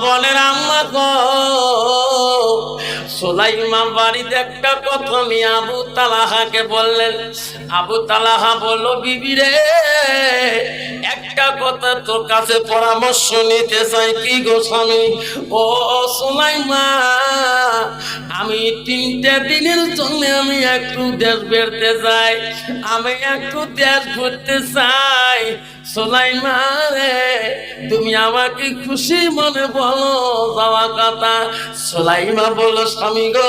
বলেন আম্মা গো, সুলাইমান বাড়িতে একটা কথা আমি আবু তালহাকে বললেন। আবু তালহা বলল, বিবি রে, একটা কথা তোর কাছে পরামর্শ নিতে চাই। কি গো স্বামী? ও সুলাইমান, আমি 3টা দিনের জন্য আমি একটু দেশ বেরতে চাই, আমি একটু দেশ ঘুরতে চাই। সুলাইমান রে, তুমি আমাকে খুশি মনে বলো যাওয়া কথা। সুলাইমান বলল, স্বামী গো,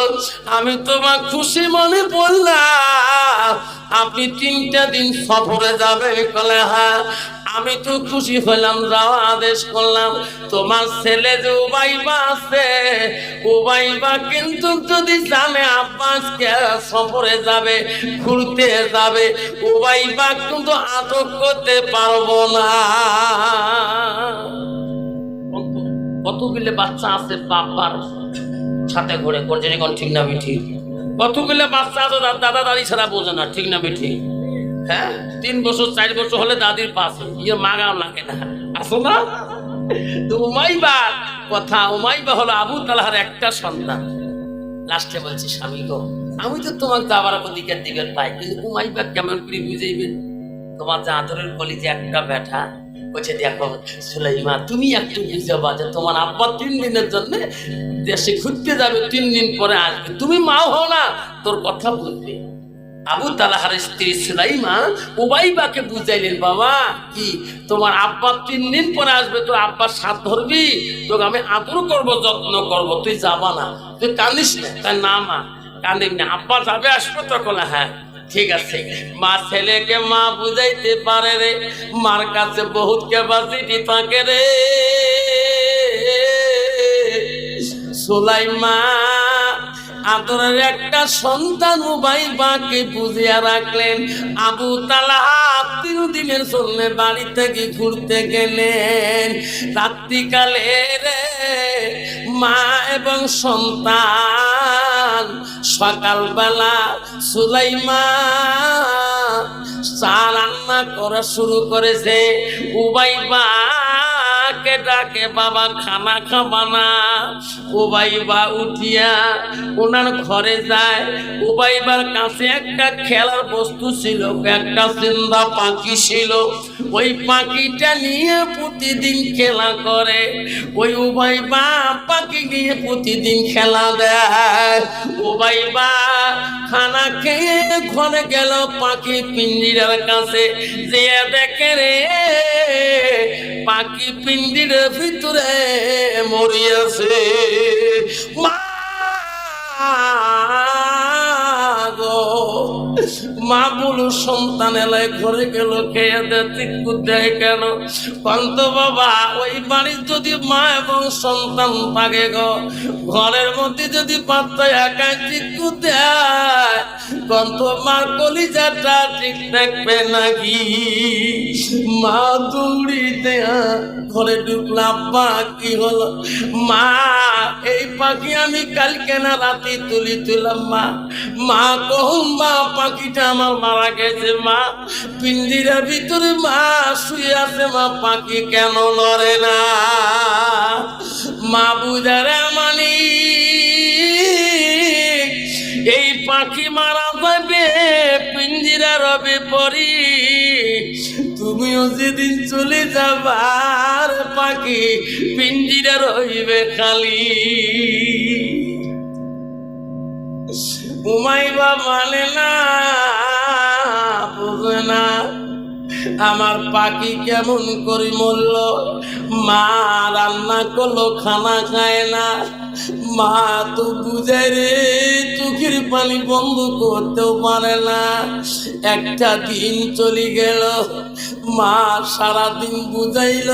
আমি তোমার খুশি মনে বললাম আপনি 3টা দিন সফরে যাবেন। বলে হ্যাঁ। আমি তো খুশি হলাম, যাওয়া আদেশ করলাম। তোমার ছেলে যে উবাইবা আছে, উবাইবা কিন্তু যদি জানে আব্বাসকে সফরে যাবে, ঘুরতে যাবে, উবাইবা কিন্তু আটক করতে পারবো না। কতগুলো বাচ্চা আছে বাবার সাথে ঘুরে, করছে কোন ঠিক না বেঠি? কতগুলো বাচ্চা আছে দাদা দাদি ছাড়া বোঝে না, ঠিক না বেঠি? হ্যাঁ, 3 বছর 4 বছর হলে দাদির পাশে ইয়ে মাগাও লাগে না, আসো না? তো উমাইবা কথা, উমাইবা হলো আবু তালহার একটা সন্তান। লাস্টে বলছি, স্বামী গো, আমি তো তোমার যাবার দিকের দিকে পাই, কিন্তু উমাইবা কেমন করে বুঝাইবেন? তোমার যে আদরের কলিজে একটা ব্যাটা বলছে, দেখো সুলাইমান, তুমি একটু বুঝাবা যে তোমার আব্বা 3 দিনের জন্য দেশে ঘুরতে যাবে, 3 দিন পরে আসবে, তুমি মাও হও না, তোর কথা বুঝবে। আবু তালহার স্ত্রী সুলাইমান উবাইবাকে বুঝাইলেন, বাবা কি তোমার আব্বা 3 দিন পরে আসবে, তোর আব্বার সাথ ধরবি, তোকে আমি আদর করবো, যত্ন করবো, তুই যাবা না, তুই কান্দিস না। তাই না মা, কান্দিস না, আব্বা যাবে আসবে তখন। হ্যাঁ ঠিক আছে। মা ছেলেকে মা বুঝাইতে পারে রে, মার কাছে বহুত ক্যাপাসিটি থাকে রে। সুলাইমান আদরের একটা সন্তান উবাইবাকে বুঝিয়া রাখলেন। আবু তালহা 3 দিনের জন্য বাড়ি থেকে ঘুরতে গেলেন। রাত্রিকালে রে মা এবং সন্তান সকালবেলা সুলাইমান চা রান্না করা শুরু করেছে। উবাইবাকে ডাকে, বাবা খানা খাবা না? উবাইবা উঠিয়া ওনার ঘরে যায়। উবাইবার কাছে একটা খেলার বস্তু ছিল, একটা জিন্দা পাখি ছিল। ওই পাখিটা নিয়ে প্রতিদিন খেলা করে। ওই উবাইবা পাখি নিয়ে প্রতিদিন খেলা দেয়। উবাইবা খানা খেয়ে ঘরে গেল, পাখি পিঞ্জিরার কাছে যে দেখে রে পাখি পিঞ্জিরার ভিতরে মরিয়াছে। মা গো, মা বলো সন্তান এলাই ঘরে গেল, খেয়ে দেয় কেন? কন্ত বাবা, ওই বাড়ির যদি মা এবং সন্তান থাকে গো, ঘরের মধ্যে যদি পাত্তা একাই চিকু দেয়, কন্ত মার কলিজাটা ঠিক থাকবে নাকি? মা দৌড়ি দেয়া ঘরে ঢুকলাম। মা কি হলো? মা এই পাখি আমি কালকে না রাতে তুলাম। মা কখন? মা পাখিটা আমার মারা গেছে। মা পিঞ্জিরার ভিতরে মা শুয়ে আছে। মা পাখি কেন লড়ে না? মা বুঝারে মানি এই পাখি মারা যাবে, পিঞ্জিরা রবে পরি, তুমিও যেদিন চলে যাবার পাখি পিঞ্জিরা রইবে খালি। উমাইবা মানে না, বুঝে না আমার পাখি কেমন করে মরল। মা রান্না করলো, খানা খায় না। মা তো বুঝায় রে, চোখের পানি বন্ধ করতেও পারে না। একটা দিন চলে গেল, মা সারাদিন বুঝাইল,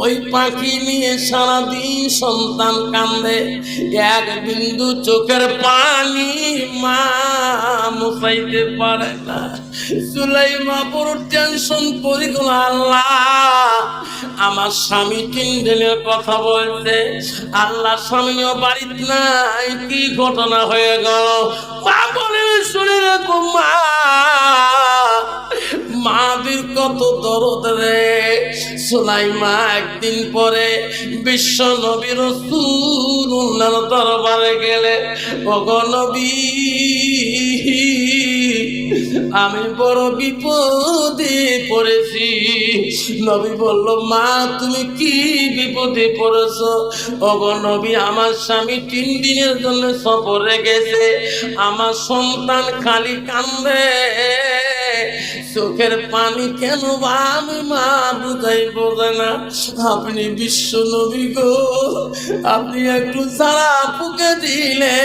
ওই পাখি নিয়ে সারাদিন সন্তান কান্দে, এক বিন্দু চোখের পানি মা মুছাইতে পারে না। সুলাইমান বড় টেনশন করে গেল, আল্লাহ আমার স্বামী 3 দিনের কথা কথা বলছে, আল্লাহ স্বামীও বাড়িতে নাই, কি ঘটনা হয়ে গেল? মা বলে শুনে রাখো মা, মাদের কত দরদ রে। সুলাইমা একদিন পরে বিশ্ব নবী রাসূলুল্লাহর দরবারে গেলে, ওগো নবী আমি বড় বিপদে পড়েছি। নবী বলল, মা তুমি কি বিপদে পড়েছো? ওগো নবী আমার স্বামী 3 দিনের জন্য সফরে গেছে, আমার সন্তান খালি কান্দে, চোখের পানি কেন বা আমি মা বুঝাই বোঝে না। আপনি বিশ্ব নবী গো, আপনি একটু সারা ফুকে দিলে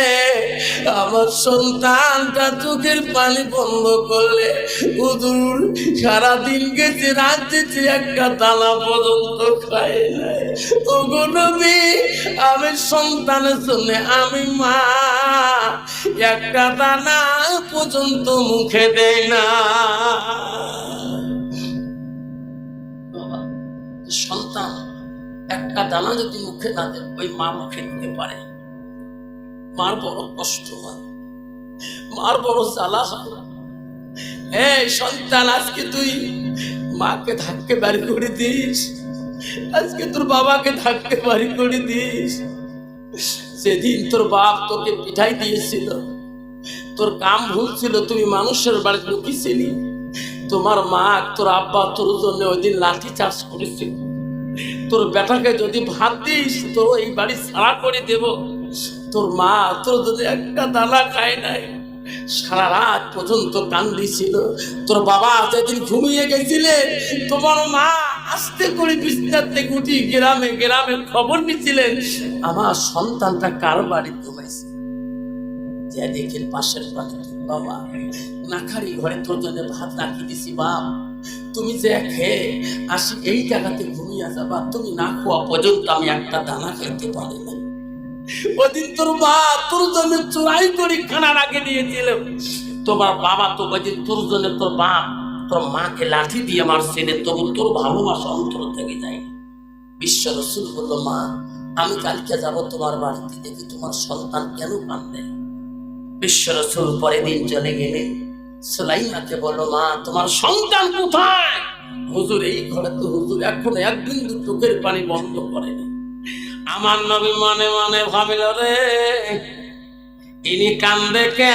আমার সন্তানটা চোখের পানি বন্ধ করলে। হুজুর সারাদিন গেছে, রাত গেছে, একটা দানা পর্যন্ত খায় নাই। ওগো নবী আমি সন্তানের জন্য আমি মা একটা দানা পর্যন্ত মুখে দেই না। সন্তান একটা দানা যদি মুখে না দেয়, ওই মা মুখে দিতে পারে, মার বড় কষ্ট হয়, মার বড় জ্বালা হয়। এই সন্তান আজকে তুই মাকে ধাক্কে বাড়ি করে দিস, আজকে তোর বাবাকে ধাক্কে বাড়ি করে দিস। সেদিন তোর বাপ তোকে পিঠাই দিয়েছিল, তোর কাম ভুল ছিল, তুমি মানুষের বাড়িতে লুকিয়েছিলি। তোমার মা তোর আব্বা তোর জন্য ওই দিন লাঠি চার্জ করেছিল। তোর বেটাকে যদি ভাত দিস তো এই বাড়ি ছাড়া করে দেব। তোর মা তোর যদি একটা দানা খায় নাই, সারা রাত পর্যন্ত কান্দিছিল। তোর বাবা যেদিন ঘুমিয়ে গেছিলে, তোমার মা আস্তে করে বিছানা থেকে উঠি গ্রামে গ্রামে খবর নিছিলেন আমার সন্তানটা কার বাড়ি ঘুমাইছে। যে দেখেন পাশের বাড়ি বাবা নাখারি ঘরে তোর জন্য ভাত রাখিয়ে দিছি, বাপ তুমি যে খেয়ে আসি এই জায়গাতে ঘুমিয়ে যাবা, তুমি না খাওয়া পর্যন্ত আমি একটা দানা খাইতে পারি না। ওদিন তোর মা তোর জন্য চুরাই করে খানা রাখে দিয়েছিল। তোমার বাবা তো ওদিন তোর জন্য তোর বাপ তোর মাকে লাঠি দিয়ে মারছিল, তবু তোর ভালোবাসা অন্তর থেকে যায়। বিশ্ব রাসূল বলল, মা আমি কালকে যাব তোমার বাড়িতে, দেখি তোমার সন্তান কেন কাঁদে। বিশ্ব রাসূল পরের দিন চলে গেলেন। সুলাইমাকে বলল, মা তোমার সন্তান কোথায়? হুজুর এই ঘরে তো হুজুর এখনো এক বিন্দু চোখের পানি বন্ধ করেনি। আমার নবী মনে মনে ভাবিল, রে ইনি কান্দে কে?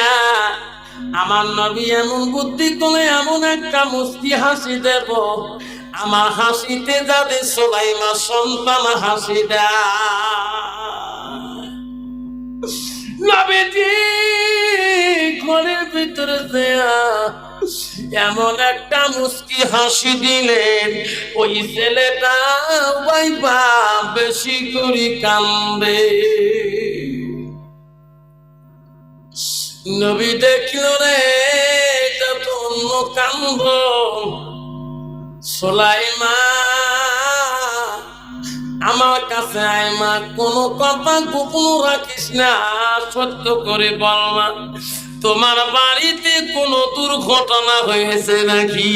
আমার নবী এমন বুদ্ধি করে এমন একটা মুস্কি হাসি দেব, আমার হাসিতে যাবে সুলাইমা সন্তান হাসি দেয়। নবীজি ঘরের ভিতরে এমন একটা মুস্কি হাসি দিলেন, ওই ছেলেটা বাইবা বেশি করে কান্দে। নবী দেখল, রে এটা তো অন্য কান্দ। সুলাইমা আমার কাছে আয় মা, কোনো কথা গোপন রাখিস না, সত্য করে বল মা, তোমার বাড়িতে কোনো দুর্ঘটনা হয়েছে নাকি?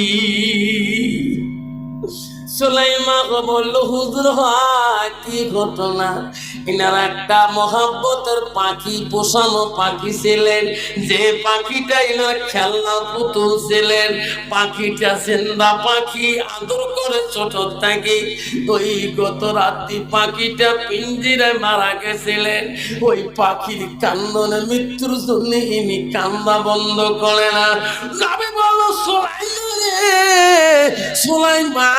সুলাইমা বলল, হুজুর হয় কি ঘটনা? এনার একটা মহাব্বতের পাখি, পোষানো পাখি ছিলেন, যে পাখিটা এনার খেলনা পুতুল ছিলেন। পাখিটা জিন্দা পাখি, আদর করে ছোট থাকি। ওই গত রাত্রি পাখিটা পিঞ্জিরায় মারা গেছিলেন। ওই পাখির কান্দনে মৃত্যুর জন্য ইনি কান্দা বন্ধ করে না। নবী বলল, সুলাইমা রে সুলাইমা,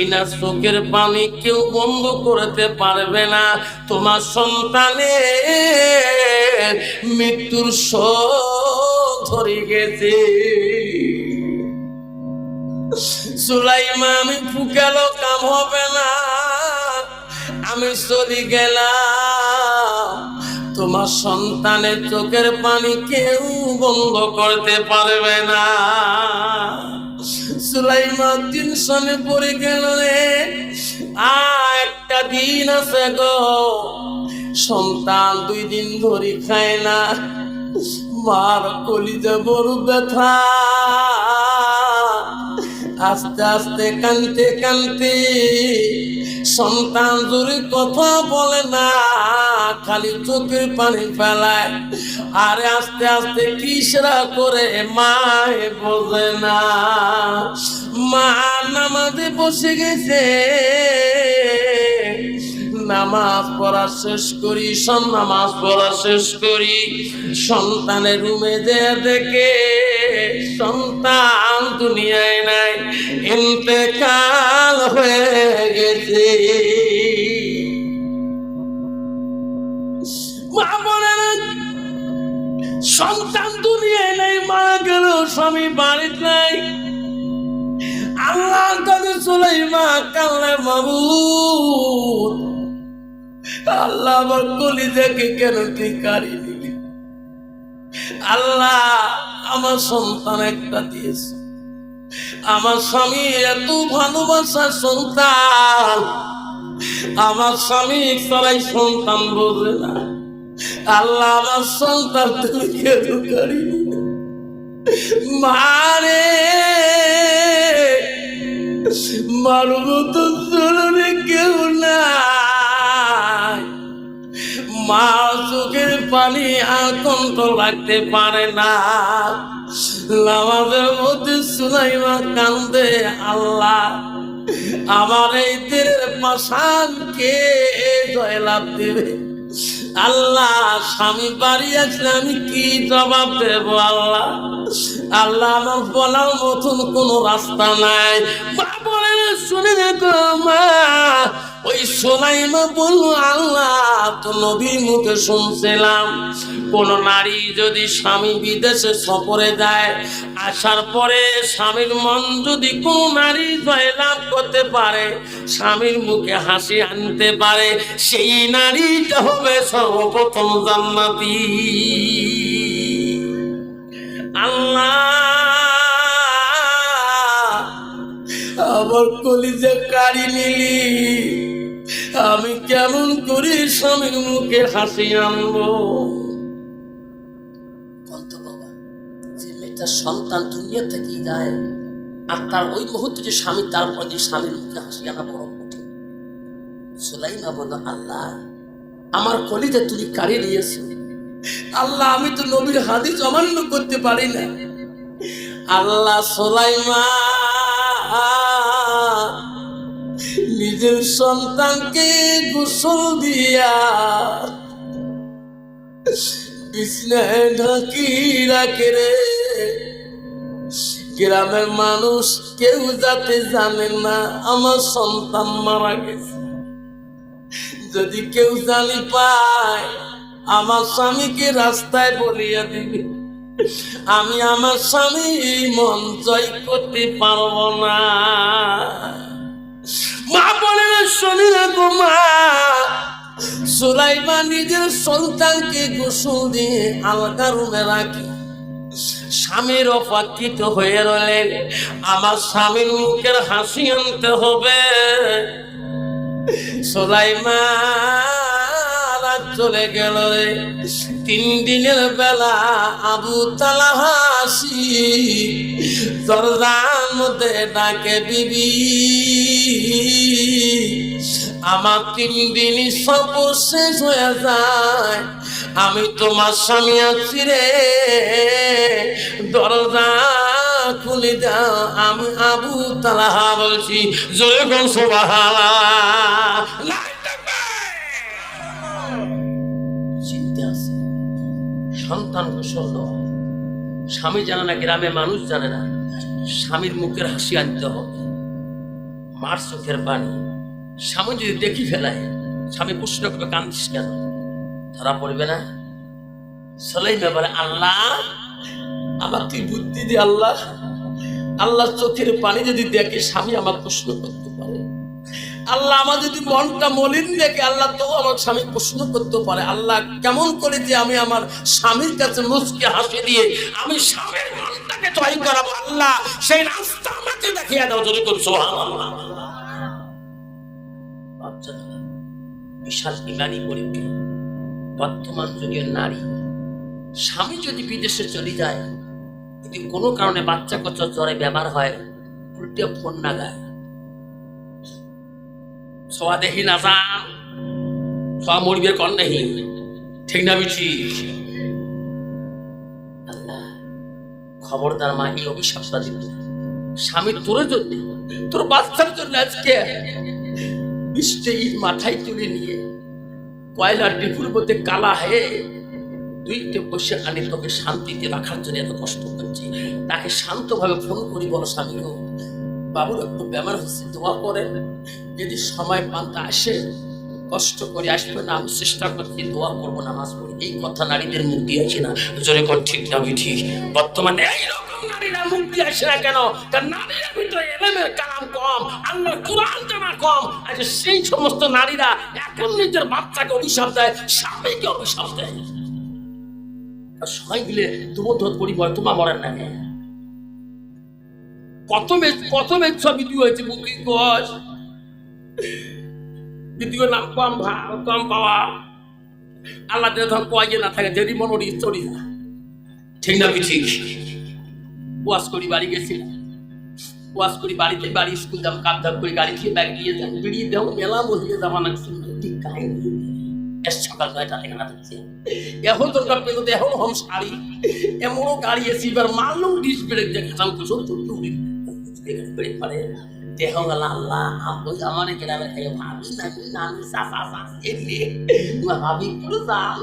এনার চোখের পানি কেউ বন্ধ করতে পারবে না। তোমার সন্তানের মৃত্যুর শোক ধরে গেছে। সুলাইমা আমি ফুকালো কাম হবে না, আমি চলে গেলাম, তোমার সন্তানের চোখের পানি কেউ বন্ধ করতে পারবে না। সুলাইমা টেনশনে পড়ে গেল, রে একটা দিন আছে গো, সন্তান 2 দিন ধরে খায় না, মার কলিজা বড় ব্যথা। আস্তে আস্তে কানতে কানতে সন্তান জোরে কথা বলে না, খালি চোখের পানি ফেলায়। আরে আস্তে আস্তে কিসরা করে মায়ে বোঝে না। মা নামাজে বসে গেছে, নামাজ পড়া শেষ করি, নামাজ পড়া শেষ করি, সন্তানের রুমে যে দেখে সন্তান দুনিয়ায় নাই, ইন্তেকাল হয়ে গেছে। মা বলে না, সন্তান দুনিয়ায় নাই, মারা গেল, স্বামী বাড়িতে নাই। আল্লাহর কাছে সুলাইমা কান্নায়, মাবুদ আল্লাহ আমার কলিজাকে কেন তুই কাড়ি দিলি? আল্লাহ আমার সন্তান একটা দিয়েছে, আমার স্বামী এত ভালোবাসার সন্তান, আমার স্বামী সবাই সন্তান বোঝে না। আল্লাহ আমার সন্তান তুমি কেন কাড়ি দিলি? মারে মারব তো চলনে কেউ নাই। মা চোখের পানি আর কন্ট্রোল রাখতে পারে না। নামাজের মধ্যে সুলাইমা কান্দে, আল্লাহ আমার এই দিনের পাশান কে জয়লাভ দেবে? আল্লাহ স্বামী বাড়ি আসলে আমি কি জবাব দেব? আল্লাহ আল্লাহ আমার বলার মতন কোন রাস্তা নাই। মা বলে শুনে দেখো মা, ওই সুলাইমা বলল, আল্লাহ তো নবীর মুখে শুনছিলাম কোন নারী যদি স্বামী বিদেশে সফরে যায়, আসার পরে স্বামীর মন যদি কোন নারী জয়লাভ করতে পারে, স্বামীর মুখে হাসি আনতে পারে, সেই নারীটা হবে সর্বপ্রথম জান্নাতি। আল্লাহ আমার কলিজা কাড়ি নিলি, আমি কেমন করে স্বামীর মুখে হাসি আনবো? বলতো বাবা, যে মেয়েটার সন্তান দুনিয়া থেকেই যায়, আর তার ওই মুহূর্তে যে স্বামী, তারপর যে স্বামীর মুখে হাসি আনা বড় কঠিন। সুলাইমা বলল, আল্লাহ আমার কলিজা তুমি কাড়ি নিয়েছো। আল্লাহ আমি তো নবীর হাদিস অমান্য করতে পারি না। আল্লাহ সুলাইমা নিজের সন্তানকে গোসল দিয়া বিছনায় ঢাকি রাখে রে। গ্রামের মানুষ কেউ যাতে জানে না আমার সন্তান মারা গেছে। যদি কেউ জানি পায়, আমার স্বামীকে রাস্তায় বলিয়া দিবে, আমি আমার স্বামী মন জয় করতে পারব না। মা বলে না, শোনে না গো মা, সুলাইমা নিজের সন্তানকে গোসল দিয়ে আলাদা রুমে রাখি, স্বামীর অপাকৃত হয়ে রইলেন। আমার স্বামীর মুখের হাসি আনতে হবে। সুলাইমা চলে গেল রে। 3 দিনের বেলা আবু তালা হাসি দরজার মধ্যে ডাকে, বিবি আমার 3 দিনই সফর শেষ হয়ে যায়, আমি তোমার স্বামী আছি রে, দরজা খুলে দাও। আমি আবু তালাহা বলছি, জোরে কোন সুবহানাল্লাহ। সন্তান গোসল দেওয়া, স্বামী জানে না, গ্রামে মানুষ জানে না, স্বামীর মুখের হাসি আনতে হবে, মার চোখের পানি। স্বামী যদি দেখি ফেলায়, স্বামী প্রশ্ন করবে, কান্দিস কেন? ধরা পড়বে না? সুলাইমা বলে, আল্লাহ আমার তুই বুদ্ধি দে। আল্লাহ আল্লাহ চোখের পানি যদি দেখে স্বামী আমার প্রশ্ন করতে পারে, আল্লাহ আমার যদি মনটা মলিন দেখে, আল্লাহ তো আমার স্বামী প্রশ্ন করতে পারে। আল্লাহ কেমন করে যে আমি আমার স্বামীর কাছে মুচকে হাসি দিয়ে আমি স্বামীর মনটাকে জয় করাবো, আল্লাহ সেই রাস্তা আমাকে দেখিয়ে দাও। যদি কোন সুবহানাল্লাহ। বিশাল ইমানি পরিবার, বর্তমান যুগের নারী, স্বামী যদি বিদেশে চলে যায়, যদি কোনো কারণে বাচ্চা কাচ্চা জ্বরে ব্যবহার হয়, উল্টে ফোন না গায় সবা দেখি না যান সব মরিবের কর নেই ঠিক না বিঠি আল্লাহ খবরদার মা এই অভিশাপটা দিবে স্বামী তোর জন্য তোর বাচ্চার জন্য আজকে বৃষ্টি ইট মাথায় তুলে নিয়ে কয়লার ডিপুর মধ্যে কালা হয়ে দুইটে বসে আনি তোকে শান্তিতে রাখার জন্য এত কষ্ট করছি তাকে শান্তভাবে ফোন করি বলো স্বামী গো বাবুর একটু বেমার হচ্ছে দোয়া করেন যদি সময় পান্তা আসে কষ্ট করে আসবে না আমি চেষ্টা করছি দোয়া করবো নামাজ পড়ি এই কথা নারীদের মুখ দিয়েছি না জোরে কোন ঠিক না ঠিক বর্তমানে এইরকম নারীরা মুখ দিয়ে আসে না কেন কারণ নারীরা ভিতরে এলেমের কালাম কম আল্লাহ কোরআন জানা কম আচ্ছা সেই সমস্ত নারীরা এখন নিজের বাচ্চাকে অভিশাপ দেয় স্বামীকে অভিশাপ দেয় সবাই মিলে তোমার পরিবার তোমার মরেন না কত মেঘ সব ভিডিও হয়েছে বুকিং কস ভিডিও নাম কম পাওয়া আল্লাহ ধর কয়ে না থাকে যদি মনোরি চড়ি না ঠিক না ঠিক ওয়াশ করি বাড়ি গেছিলাম ওয়াশ করি বাড়িতে বাড়ি স্কুল যাবো কাপ ধাপ করে গাড়ি খেয়ে ব্যাগ দিয়ে যান বেরিয়ে দেবো মেলা বসিয়ে যাওয়া না ঠিক কাহিনী সকাল 9টা থেকে না থাকছে এখন দরকার পেল এখন হম শাড়ি এমনও গাড়ি এসি এবার মারলুম ডিস ব্রেক দেখাম ছোট ছোট ব্রেক পারে দেহ গেল আল্লাহ আপনি আমার গ্রামে থেকে ভাবি নামি চাষা এমনি ভাবি পুরো যাও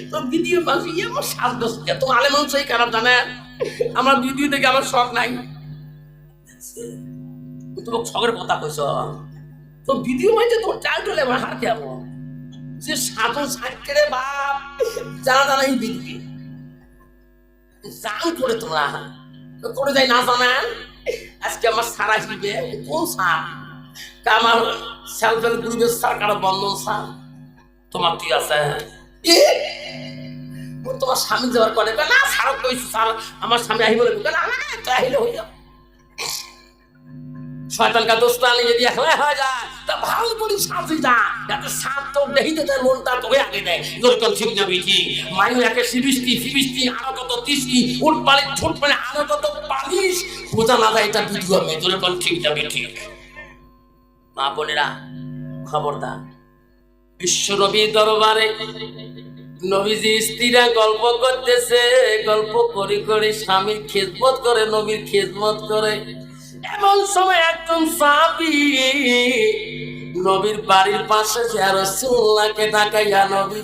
তো ভিডিও মাসি আমার শ্বাস বসছে তো আলে মানুষ এই খারাপ জানে আমার ভিডিও দেখে আমার শখ নাই তোমার শখের কথা কইছ তো ভিডিও মাঝে তোমার চাল চলে আমার হাত যাবো যে সাধন সাক্ষরে বাপ জানা জানাই বিধি জান করে তোমরা করে যাই না জানা আজকে আমার সারা দিবে কোন সার আমার সেলফ হেল্প গ্রুপের সরকার বন্ধন সার তোমার কি আছে তোমার স্বামী যাওয়ার পরে না সার কইছি স্যার আমার স্বামী আহিব লাগবে না তো আহিলে হয়ে যাও শয়তান কা দোস্তানি যদি একলা হয়ে যায় তা ভালো করে সাজি যা যাতে সাত তো নেই তার মনটা তোকে আগে দেয় যেরকম ঠিক যাবি কি মায়ু একে সিবিষ্টি আরো কত তিষ্টি উঠ পালি ছোট পালি আরো কত পালিশ বোঝা না যায় এটা ভিডিও হবে যেরকম ঠিক যাবি ঠিক মা বোনেরা খবরদার বিশ্ব নবীর দরবারে নবীজি স্ত্রীরা গল্প করতেছে গল্প করে করে স্বামীর খেদমত করে নবীর খেদমত করে এমন সময় একজন সাহাবী নবীর বাড়ির পাশে ইয়া রাসূলুল্লাহকে ডাকা ইয়া নবী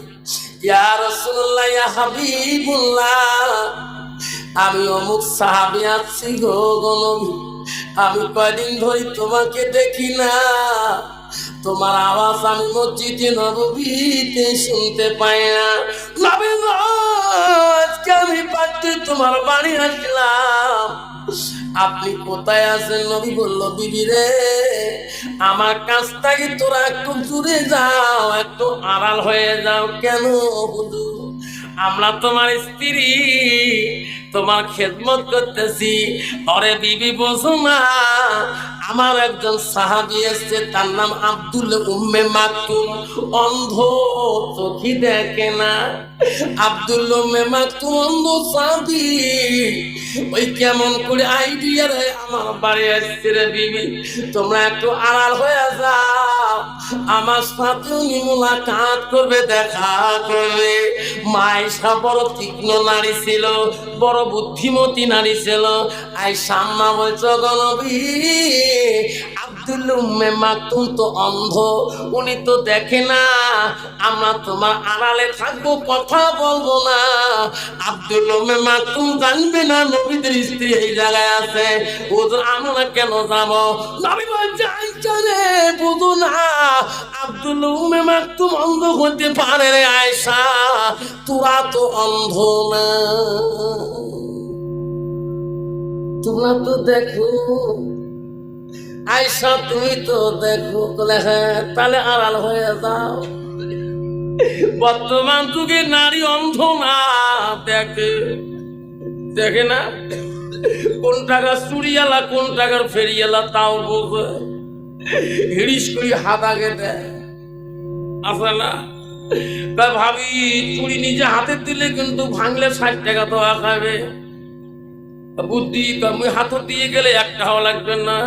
ইয়া রাসূলুল্লাহ ইয়া হাবিবুল্লাহ আমি অমুক সাহাবী আছি গো নবী আমি কয়দিন ধরে তোমাকে দেখি না তোমার আওয়াজ আমি মসজিদে নববীতে শুনতে পাই না নবী আজকে আমি পাচ্ছি তোমার বাড়ি আসলাম আপনি কোথায় আছেন নবী বলল বিবি রে আমার কাছ থেকে তোরা একটু দূরে যাও একটু আড়াল হয়ে যাও কেন হুজুর আমরা তোমার স্ত্রী তোমার খেদমত করতেছি অরে বিবি বোঝো না আমার একজন সাহাবী এসেছে তার নাম আব্দুল উম্মে মাকতুম অন্ধ চোখে দেখে না আব্দুল উম্মে মাকতুম অন্ধ সাহাবী ওই কেমন করে আইডিয়া রে আমার বাড়ি আসছে রে বিবি তোমরা একটু আড়াল হয়ে যাও আমার সাথে মুলাকাত করবে দেখা করবে মায়েশা বড় তীক্ষ্ণ নারী ছিল বড় বুদ্ধিমতী নারী ছিল আই সাম্মা বলছ গো নবী আব্দুল উম্মে মাকতুম তো অন্ধ উনি তো দেখে না আমরা তোমার আড়ালে থাকবো কথা বলবো না আব্দুল উম্মে মাকতুম জানবে না নবীদের স্ত্রী এই জায়গায় আছে হুজুর আমরা কেন যাবো নবী বলছে আইসা রে বুঝো না আব্দুল উম্মে মাকতুম অন্ধ হতে পারে রে আয়েশা তোরা তো অন্ধ না তোমরা তো দেখো আয়েশা তুমি তো দেখো বলে হ্যাঁ তাহলে আড়াল হয়ে যাও বর্তমান যুগে নারী অন্ধ না দেখে না কোন টাকা চুরিয়ালা কোন টাকার ফেরিয়ালা তাও বোঝে হিড়িস করি হাত আগে দেয় আসে না তাই ভাবি চুরি নিজে হাতে দিলে কিন্তু ভাঙলে 60 টাকা তো খাবে বুদ্ধি মুই হাত দিয়ে গেলে একটাও লাগবে না।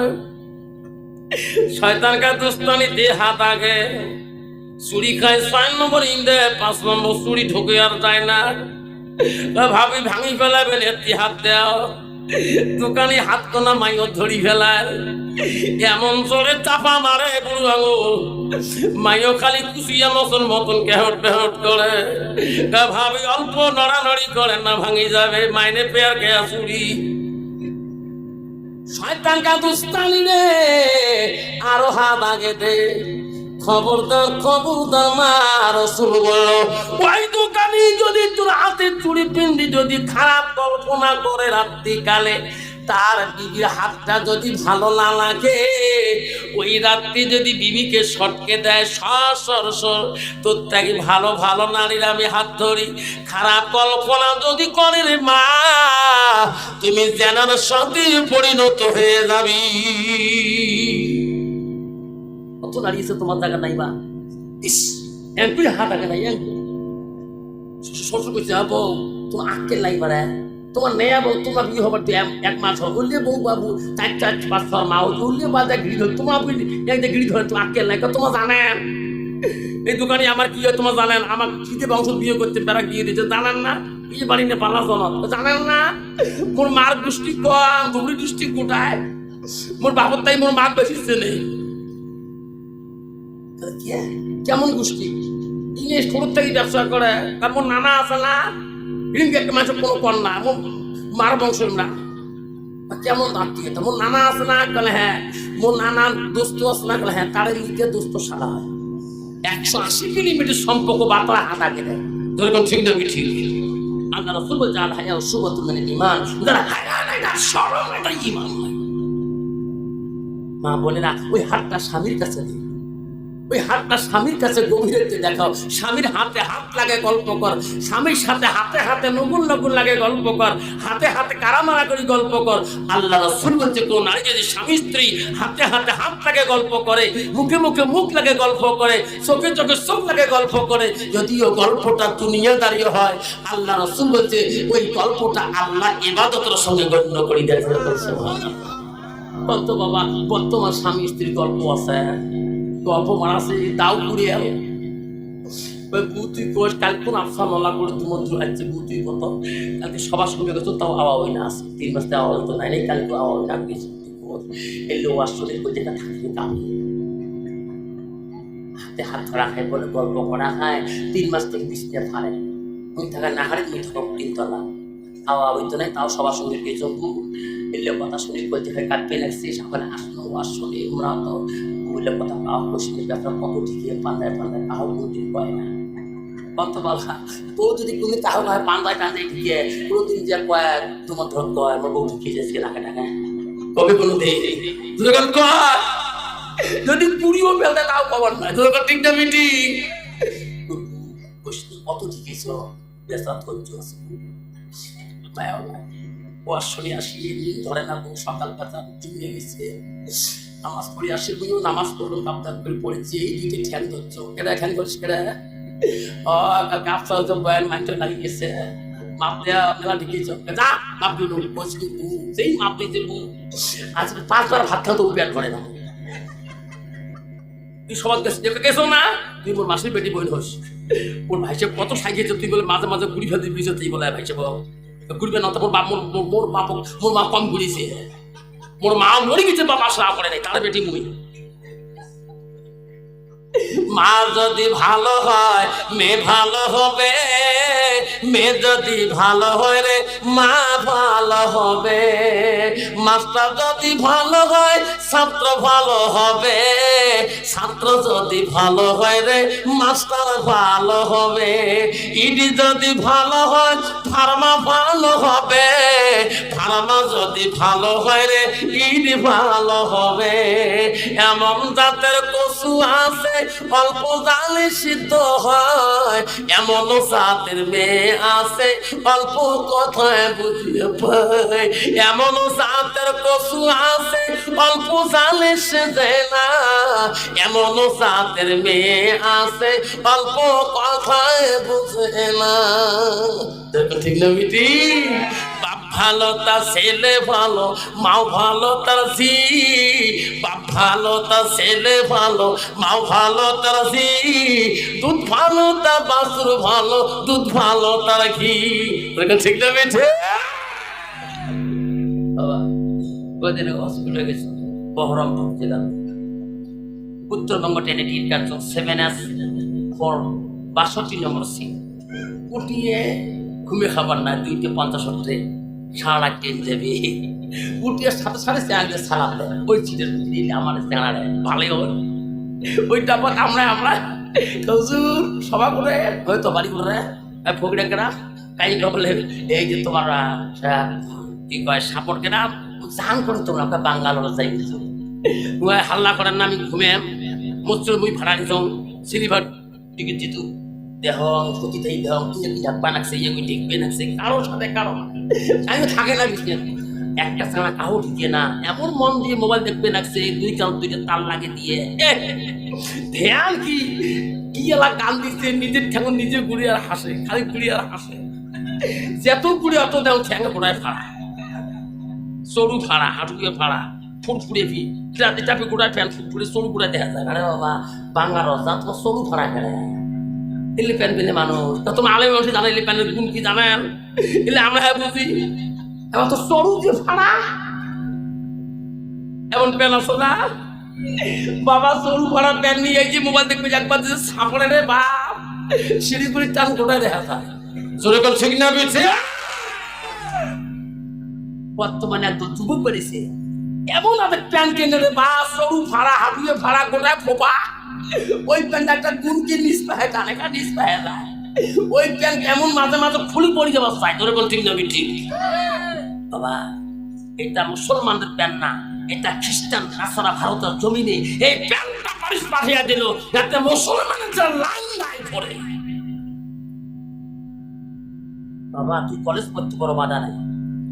শয়তান কা দুস্তানি দিয়ে হাত আগে চুরি খায় 6 নম্বর ইন্দে 5 নম্বর চুরি ঢুকে আর যায় না। ভাবি ভাঙি ফেলাবেন এটি হাত দেও, দোকানে হাত কোনা মাইও ধরি ফেলায়, এমন জোরে চাপা মারে বুড়ো আঙুল, মাইও খালি কুচিয়া মতন মতন কেহট পেহট করে। ভাবি অল্প নড়ানড়ি করে না ভাঙি যাবে, মাইনে পেয়ার খেয়া চুরি। শয়তান কা দুস্তানি রে, আরো হাত আগে দে, খবরদার খবরদার মা। রাসূল বলল, ওই দোকানি যদি তোর হাতে চুড়ি পিন্ডি যদি খারাপ কল্পনা করে রাত্রিকালে, তার বিবির হাতটা যদি ভালো না লাগে, ওই রাত্রি যদি বিবিকে সটকে দেয় সর তোর থেকে ভালো ভালো নারীর আমি হাত ধরি, খারাপ কল্পনা যদি করে রে মা, তুমি জানার সাথে পরিণত হয়ে যাবি। কত দাঁড়িয়েছে তোমার জায়গা নাই বা, ইস তুই হাত আগে নাই। শ্বশুর করছে বউ তোমার আঁকেল নাই বারে, তোমার নেয়া বউ তোমার বিয়ে হবার 1 মাস হবে, উল্লে বউ বাবু 4-5 মা উল্লে বাজা গিরি ধরে, তোমার একটা গিরি ধরে তোমার আঁকেল নাই। তোমার জানেন এই দোকানে আমার কি হয় তোমার জানেন, আমার শীতে বংশ বিয়ে করতে বেড়া গিয়ে দিয়েছে জানেন না, এই বাড়ি নিয়ে পালা জন জানেন না। মোর মার দৃষ্টি কম, দুবরি দৃষ্টি কোটায়, মোর বাবার তাই মোর মার বেশি নেই। কেমন গোষ্ঠী ইংলিশ ছোট থেকে ব্যবসা করে, কারণ মোর নানা আছে না, একটা মানুষের কোনো কন্যা মোর মার বংশের না, কেমন আত্মীয়তা। মোর নানা আছে না, বলে হ্যাঁ মোর নানার দোস্ত আছে না, বলে হ্যাঁ তার নিতে দোস্ত সারা হয়। 180 কিলোমিটার সম্পর্ক বাতরা হাত আগে দেয়, ধরে কোন ঠিক না ঠিক। আল্লাহ রাসূল বলে যার হায়া সুবত মানে ঈমান, যারা হায়া নাই না শরম এটা ঈমান নয়। মা বলে না ওই হাতটা স্বামীর কাছে দিই, ওই হাতটা স্বামীর কাছে গভীরে দেখাও, স্বামীর হাতে হাত লাগে গল্প কর, স্বামীর সাথে হাতে হাতে নগুন নগুন লাগে গল্প কর, হাতে হাতে কারামারা করে গল্প কর। আল্লাহ রাসূল বলছে কোন নারী যদি স্বামী স্ত্রী হাতে হাতে হাত লাগে গল্প করে, মুখে মুখে মুখ লাগে গল্প করে, চোখে চোখে চোখ লাগে গল্প করে, যদিও গল্পটা দুনিয়াদারি হয়, আল্লাহ রাসূল বলছে ওই গল্পটা আল্লাহ ইবাদতের সঙ্গে গণ্য করে দেয়। কত বাবা বর্তমান স্বামী স্ত্রীর গল্প আছে, গল্প মারাছে দাও ঘুরে এলো তুই কোষ কাল কোন আফসা মলা করে তোমার আছে তুই কত কালকে সবার সঙ্গে গেছো, তাও আওয়া হয় না আছে 3 মাস আওয়া হতো নাই, কালকে আওয়া হয় না কিছু এলো আসলে যেটা থাকবে দাম হাতে হাত ধরা খায় বলে গল্প করা খায়, 3 মাস থেকে বিছনে ফাড়ে, ওই থাকা না হারে তুমি থাকো 3 তলা, আওয়া হইতো নাই, তাও সবার সঙ্গে গেছো এলে কথা শুনে বলতে হয় কাটপে লাগছিস ওখানে আসলো আসলে ওরা তো বললে কথা পাওয়া কোশ্চেন ব্যাপার কত ঠিকই পান্দায় তাও কোনদিন কয় না। কত বলা তো যদি কোনো তাও হয় পান্দায় ঠিকিয়ে কোনোদিন যে কয় তোমার ধর কয় আমার বউ ঠিকিয়ে যাচ্ছে নাকা টাকা কবে কোনো দেয় কয় যদি পুরিও ফেলতে তাও খবর নয় তোর ঠিক না মিটিং কত ঠিকিয়েছ বেসাত করছো আসলে আসি ধরে না সকাল কথা চুমিয়ে গেছে, নামাজ পড়ে আসি বুঝো নামাজ পড়লো কাপড় করে পড়েছি, এই দুইটা ঠ্যান ধরছো কেটা ঠ্যান করছি কেটা কাপড় হচ্ছে বয়ান মাইন্ড লাগিয়ে গেছে, মাপ দেওয়া মেলা ঢেকেছ যা মাপ দিল বসবি সেই মাপ দিতে আজকে 5 বার ভাত খাওয়া তো উপয়ার করে না, তুই সবার কাছে গেছো না, তুই মোর মাসির বেটি বই হোস, ওর ভাইসে কত সাইকেছে, তুই বলে মাঝে মাঝে ঘুরি ফেলতে দিয়েছ, তুই বলে ভাইসে ঘুরবে না, মোর মা কম ঘুরিছে, মোর মা মরে গেছে, বাবা সারা করে নাই তার বেটি মুই। মা যদি ভালো হয় মেয়ে ভালো হবে, মেয়ে যদি ভালো হয় রে মা ভালো হবে, মাস্টার যদি ভালো হয় ছাত্র ভালো হবে, ছাত্র যদি ভালো হয় রে মাস্টার ভালো হবে, ইডি যদি ভালো হয় ফার্মা ভালো হবে, ফার্মা যদি ভালো হয় রে ইডি ভালো হবে, এমন জাতের কচু আছে অল্প জালে সিদ্ধ হয়, এমন জাতের মেয়ে আছে অল্প কথায় বুঝিয়ে পায়, এমন জাতের কচু আছে অল্প জালে সেজে না, এমন জাতের মেয়ে আছে অল্প কথায় বুঝে না। ঠিক না মিটি বাপ ভালো তার ছেলে ভালো, মাও ভালো তার ঝি। বাপ ভালো তার ছেলে ভালো, মাও ভালো তার ঝি। দুধ ভালো তার বাছুর ভালো, দুধ ভালো তার ঘি। ঠিক না বেঠে? বাবা কদিন হসপিটালে গেছি, বহরমপুর জেলা, উত্তরবঙ্গ ট্রেনে টিকিট কাটছো 7S4 62 নম্বর সিট। উঠিয়ে ঘুমে খাবার না, 2:50 ট্রেন, সারা রাত ট্রেন যাবে। উঠিয়ে সাথে সাথে চ্যানেলে সালাম দেয়, ওই সিটের দিলে আমার চ্যানেলে ভালোই হল। ওইটা আবার আমরা হুজুর সভা করে হয়তো বাড়ি করে ফকিরা কেনা কাই বলে এই যে তোমার কি কয় সাপড় কেনা জান করে তোমরা আপনার বাঙ্গালোর যাই কিছু হাল্লা করেন না। আমি ঘুমে মুসল মুই ভাড়া দিত সিলিভার টিকিট দিত দেহ সতীতেই দেহ কি ঢাকবা নাকছে ইয়ে দেখবে নাকছে কারোর সাথে কারো আমি থাকে না বিষ্ণু একটা ছাড়া কাহো ঢুকে না, এমন মন দিয়ে মোবাইল দেখবে নাকছে, দুই কান দুইটা তাল লাগে দিয়ে ধ্যান কি কি এলা গান দিচ্ছে, নিজের ঠ্যাঙ্গ নিজে গুড়ি আর হাসে, খালি গুড়ি আর হাসে। যত গুড়ি অত দেও ঠ্যাঙ্গে গোড়ায় ফাড়া, সরু ফাড়া, হাঁটুকে ফাড়া, ফুটফুড়ে ফি চাপে চাপে গোড়ায় ফ্যান ফুটফুড়ে সরু গোড়ায় দেখা যায়। আরে বাবা বাংলা রসা তোমার সরু ফাড়া খেলে ইলি প্যান পেলে মানুষ, তা তোমার আলেম মানুষ জানা ইলি প্যানের গুণ কি জানেন? ইলে আমরা হ্যাঁ বুঝি এবার তো সরু যে ফাড়া এমন প্যান আসো না বাবা, সরু ফাড়া প্যান নিয়ে এই যে মোবাইল দেখবে একবার যে সাপড়ে রে বাপ শিলিগুড়ির টান গোড়ায় দেখা যায়। জোরে কল ঠিক না বেছে? বর্তমানে একদম যুবক বেড়েছে এমন আমাদের প্যান্ট কিনে রে বা সরু ফাড়া হাঁটুয়ে ফাড়া গোটায় ফোপা, ওই প্যান্ট একটা গুনকে নিচ পাহে টানেকা নিচ পাহে যায়, ওই প্যান্ট এমন মাঝে মাঝে ফুলি পড়ে যাবার চাই। জোরে কল ঠিক না বেঠি? বাবা এটা মুসলমানদের প্যান্ট না, এটা খ্রিস্টান নাসারা ভারতের জমিনে এই প্যান্টটা পারিস পাঠিয়ে দিল যাতে মুসলমানের যা লাইন নাই পড়ে। বাবা তুই কলেজ পড়তে বড় বাধা নাই,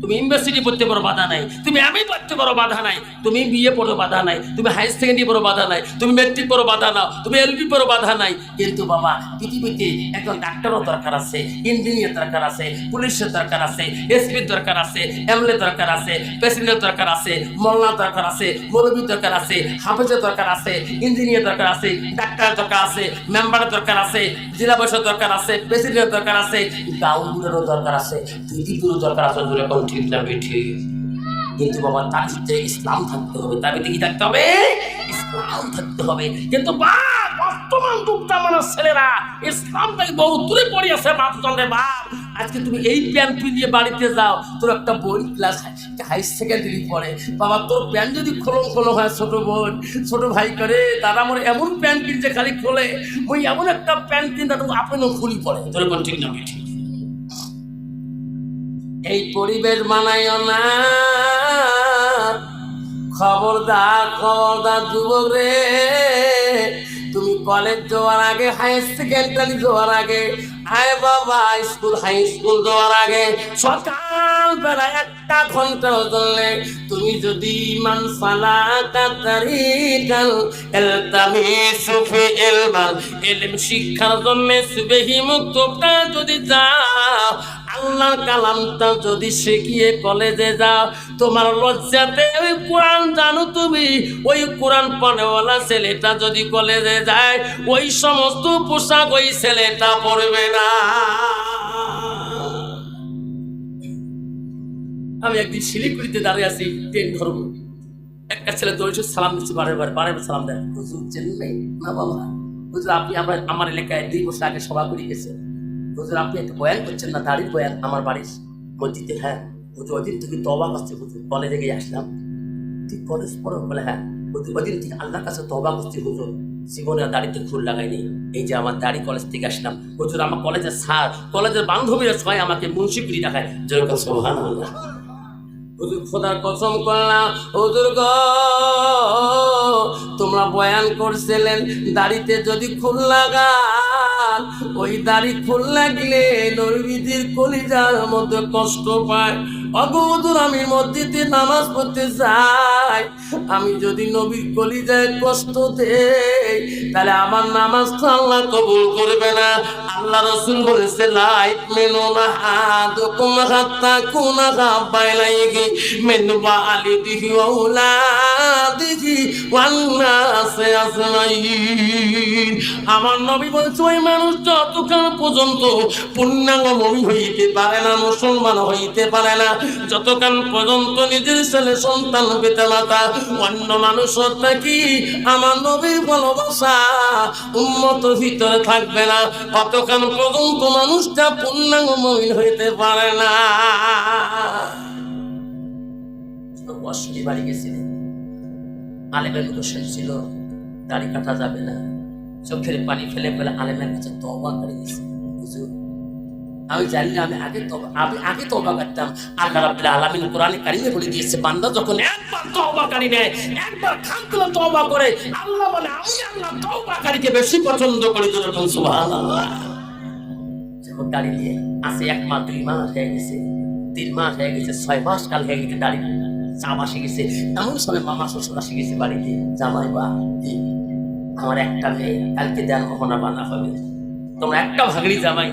তুমি ইউনিভার্সিটি পড়তে বড় বাধা নাই, তুমি এমএ পড়তে বড় বাধা নাই, তুমি বিএ পড়ো বাধা নাই, তুমি হাই সেকেন্ডারি বড় বাধা নাই, তুমি মেট্রিক বড় বাধা নাও, তুমি এলপি বড় বাধা নাই। কিন্তু বাবা পৃথিবীতে একজন ডাক্তারও দরকার আছে, ইঞ্জিনিয়ার দরকার আছে, পুলিশের দরকার আছে, এসপির দরকার আছে, এমএলএ দরকার আছে, প্রেসিডেন্ট দরকার আছে, মোল্লা দরকার আছে, মৌলবী দরকার আছে, হাফেজের দরকার আছে, ইঞ্জিনিয়ার দরকার আছে, ডাক্তার দরকার আছে, মেম্বারের দরকার আছে, জেলা পরিষদ দরকার আছে, প্রেসিডেন্ট দরকার আছে, গাউন্ডুরেরও দরকার আছে, দিদিগুলোর দরকার আছে। জোরে কোন ঠিক না বেঠি? কিন্তু বাবা তার ভিতরে ইসলাম থাকতে হবে, তার ভিতরে কি থাকতে হবে? ইসলাম থাকতে হবে। কিন্তু বাপ বর্তমান যুগটা মানুষ ছেলেরা ইসলাম থেকে বহু দূরে পড়ে আছে। বাপ চলে বাপ আজকে তুমি এই প্যান্ট পিনিয়ে বাড়িতে যাও, তোর একটা বোন ক্লাস হাই সেকেন্ডারি পড়ে, বাবা তোর প্যান্ট যদি খোলং খোলং হয়, ছোট বোন ছোট ভাই করে তারা আমার এমন প্যান্ট কিনছে খালি খোলে, ওই এমন একটা প্যান্ট কিনতে তুমি আপনিও খুলি পড়ে। জোরে কোন ঠিক না বেঠি? এই পরিবেশ মানাইও না, খবরদার খবরদার যুবক রে, তুমি কলেজ যাওয়ার আগে, হাই সেকেন্ডারি যাওয়ার আগে, আয় বাবা স্কুল হাই স্কুল যাওয়ার আগে সকালবেলা 1 ঘন্টা চললে তুমি যদি মান সালাতা তারিকাল ইলতামিসু ফি ইলমাল ইলম শিক্ষার জন্য সুবহি মুক্তটা যদি যাও, আল্লাহর কালামটা যদি শিখিয়ে কলেজে যাও, তোমার লজ্জাতে ওই কোরআন জানো তুমি, ওই কোরআন পড়েওয়ালা ছেলেটা যদি কলেজে যায়, ওই সমস্ত পোশাক ওই ছেলেটা পরবে না। আমি একদিন শিলিগুড়িতে দাঁড়িয়ে আছি, ট্রেন ধরবো, একটা ছেলে দৌড়ে সালাম দিচ্ছে, বারে সালাম দেয়, হুজুর চেন্নাই না বাবা, হুজুর আপনি আমার এলাকায় 2 বছর আগে সভা করে গেছেন, হুজুর আপনি একটা বয়ান করছেন না, দাঁড়িয়ে বয়ান আমার বাড়ির মসজিদে। হ্যাঁ হুজুর ওদিন থেকে তওবা করছে, হুজুর কলেজে গিয়ে আসলাম। ঠিক কলেজ পড়ো? বলে হ্যাঁ হুজুর ওদিন থেকে আল্লাহর কাছে তওবা করছি, হুজুর জীবনে দাড়িতে ফুল লাগাইনি, এই যে আমার দাড়ি কলেজ থেকে আসলাম। হুজুর আমার কলেজের স্যার, কলেজের বান্ধবীরা সবাই আমাকে মুন্সিগিরি দেখায়। যেরকম সুবহানাল্লাহ। হুজুর খোদার কসম করলাম হুজুর গো, তোমরা বয়ান করছিলেন দাড়িতে যদি ফুল লাগান, ওই দাড়ি ফুল লাগলে নবীজির কলিজার মধ্যে কষ্ট পায়। ওগো হুজুর আমি মসজিদে নামাজ পড়তে যাই, আমি যদি নবীর কলিজায় কষ্ট দেই, তাহলে আমার নামাজ তো আল্লাহ কবুল করবে না, আল্লাহ রাসূল বলেছে লাইক মেনুনা আদুকুম হাত্তা কুনা গাবাইলাইহি মিন ওয়ালিদিহি ওয়া আওলাদিহি ওয়ান নাসি আজমাইন। আমার নবী বলেছে ওই মানুষ যতক্ষণ পর্যন্ত পূর্ণাঙ্গ মুমিন হইতে পারে না, মুসলমান হইতে পারে না, যতক্ষণ পর্যন্ত নিজের ছেলে সন্তান পিতামাতা অন্য মানুষের থাকি আমার নবীর ভালোবাসা উম্মতের ভিতরে থাকবে না, ততক্ষণ পর্যন্ত মানুষটা পূর্ণাঙ্গ মুমিন হইতে পারে না। অশ্বরী বাড়ি গেছিলেন, আলেমের কোশ্চেন ছিল দাড়ি কাটা যাবে না, চোখের পানি ফেলে ফেলে আলেমের কাছে তওবা করে গেছে। হুজুর আমি জানি না, আমি আগে তওবা করতাম। আল্লাহ রাব্বুল আলামিন কোরআনে কারিমে বলে দিয়েছে বান্দা যখন একবার তওবাকারী নেয়, একবার খান্তলা তওবা করে, আল্লাহ বলে আমি আল্লাহ তওবাকারীকে বেশি পছন্দ করি। যখন সুবহানাল্লাহ, যখন দাড়ি দিয়ে আছে 1 মাস 2 মাস হয়ে গেছে, 3 মাস হয়ে গেছে, 6 মাস কাল হয়ে গেছে, দাড়ি চাপ আসে গেছে, এমন সময় মামা শ্বশুর আসে গেছে বাড়িতে, জামাই বা আমার একটা মেয়ে কালকে দেন মোহনা বানা হবে, তোমরা একটা ভাগনি জামাই,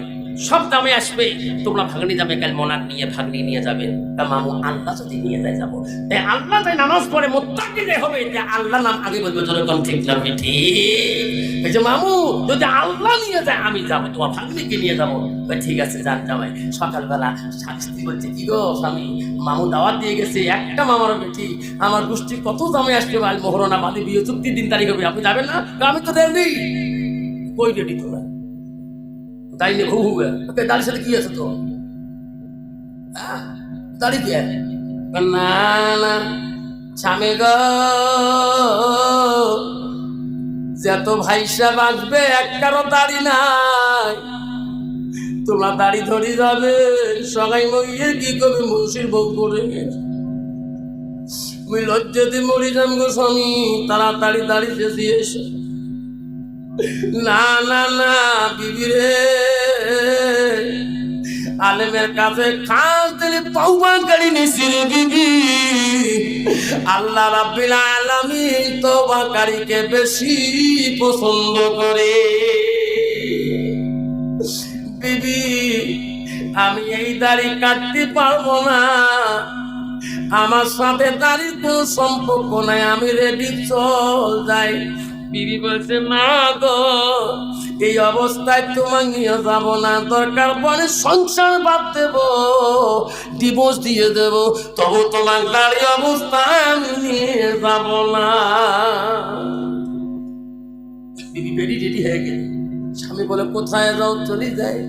সব দামে আসবে, তোমরা ভাগনি দামে কাল মোনাক নিয়ে ভাগনি নিয়ে যাবে। তা মামু আল্লাহ যদি নিয়ে যায় যাবো, তাই আল্লাহ তাই নামাজ পড়ে মোত্তাকি হবে, যে আল্লাহ নাম আগে বলবে যেরকম ঠিক না ঠিক। এই যে মামু যদি আল্লাহ নিয়ে যায় আমি যাবো, তোমার ভাগনিকে নিয়ে যাবো। ঠিক আছে যান জামাই। সকালবেলা শাস্তি বলছে কি গো স্বামী, মামু দাওয়াত দিয়ে গেছে, একটা মামারও বেটি, আমার গোষ্ঠী কত দামে আসবে, আল মোহরনা বাদে বিয়ে চুক্তি 3 তারিখ হবে, আপনি যাবেন না? আমি তো রেডি। কই রেডি তোরা? তাই নিয়ে ঘু ওকে দাড়ির সাথে কি আছে তো? দাড়ি কি না না স্বামী গো, যত ভাইসা বাঁচবে একটারও দাড়ি নাই, তোমরা দাড়ি ধরে যাবে সবাই মরিয়ে কি করবে, মুন্সির বউ করে ওই লজ্জাতে মরি যান গো স্বামী, তাড়াতাড়ি দাড়ি শেষে এসো। না না না বিবি রে, আলেমের কাছে খাস দিলে তওবাকারী নিছি রে বিবি। আল্লাহ রাব্বুল আলামিন তওবাকারীকে বেশি পছন্দ করে। বিবি আমি এই দাড়ি কাটতে পারবো না, আমার সাথে দাড়ির কোনো সম্পর্ক নাই, আমি রেডি চল যাই। বিবি বলছে না গো, এই অবস্থায় তোমার নিয়ে যাব না, দরকার পড়ে সংসার বাদ দেব, ডিভোর্স দিয়ে দেব, তবু তোমার দাঁড়িয়ে অবস্থায় আমি নিয়ে যাব না। বিবি বেরি রেডি হয়ে গেল। স্বামী বলে কোথায় যাও? চলে যায়।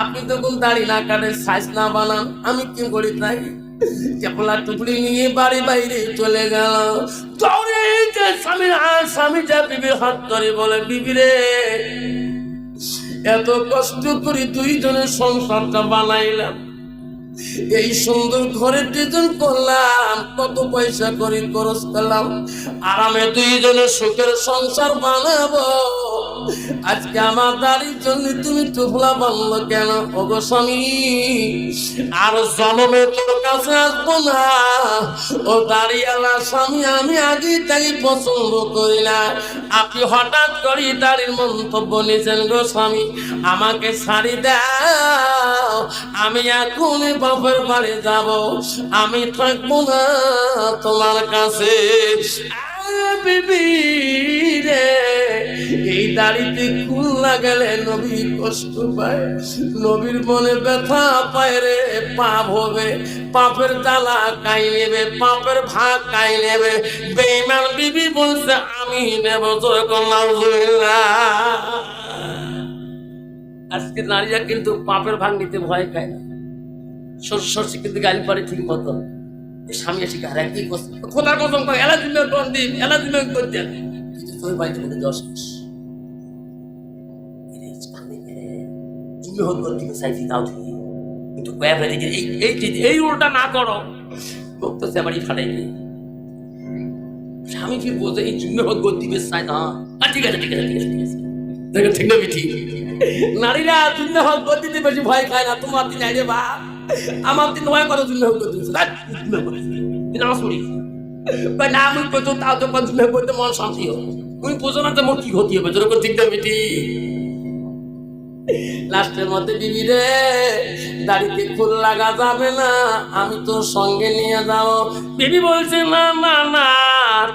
আপনি তখন দাড়ি না কাটে সাইজ না বানান, আমি কি করি তাই? চেপলা টুকরি নিয়ে বাড়ি বাইরে চলে গেল। স্বামী যা বিবির হাত ধরে বলে বিবি রে, এত কষ্ট করে 2 জনের সংসারটা বানাইলাম, এই সুন্দর ঘরে 2 জন করলাম, কত পয়সা করে খরচ করলাম, আরামে 2 জনের সুখের সংসার বানাবো, আজকে আমার দাড়ির জন্য তুমি টুকলা বানলো কেন? ওগো স্বামী আর জন্মে তোর কাছে আসবো না, ও দাড়িওয়ালা স্বামী আমি আগে তাই পছন্দ করি না, আপনি হঠাৎ করে দাড়ির মন্তব্য নিয়েছেন গো স্বামী, আমাকে ছাড়ি দাও, আমি এখন বাপের বাড়ি যাব, আমি থাকবো না তোমার কাছে। বিবি রে, এই দাড়িতে খুন লাগালে নবী কষ্ট পায়, নবীর মনে ব্যথা পায় রে, পাপ হবে, পাপের জ্বালা কাই নেবে, পাপের ভাগ কাই নেবে। বেঈমান বিবি বলছে আমি নেব। আজকে নারীরা কিন্তু পাপের ভাগ নিতে ভয় খায় না, শ্বশুর কিন্তু গালি পারে ঠিক মতো, স্বামী এসে গাড়ি কি করছে খোদার কসম করে এলাজিমের কোন দিন এলাজিমের কোন দিন কিন্তু তোর বাড়িতে বলে 10 মাস তুমি হল করতে চাইছি তাও তুমি কিন্তু কয়া ফেলে যে এই উল্টা না করো তো সে বাড়ি ফাটাইনি। স্বামী ফির বলতে এই জুম্মে হল করতে চাই না, ঠিক আছে ঠিক আছে ঠিক আছে ঠিক আছে দেখো ঠিক না বিঠি, নারীরা জুম্মে হল করতে বেশি ভয় খায় না। তোমার দিন আইরে বা আমার দিন ভয় করো জুম্মে হল করতে নামাজ পড়ি বা না আমি পেতো তাও তো জুম্মে করতে মন শান্তি হবে। তুমি বোঝো না তো মোর কি ক্ষতি হবে, যেরকম ঠিক না বিঠি। লাস্টের মধ্যে বিবি রে দাড়িতে ফুল লাগা যাবে না, আমি তোর সঙ্গে নিয়ে যাবো। বিবি বলছে না না না,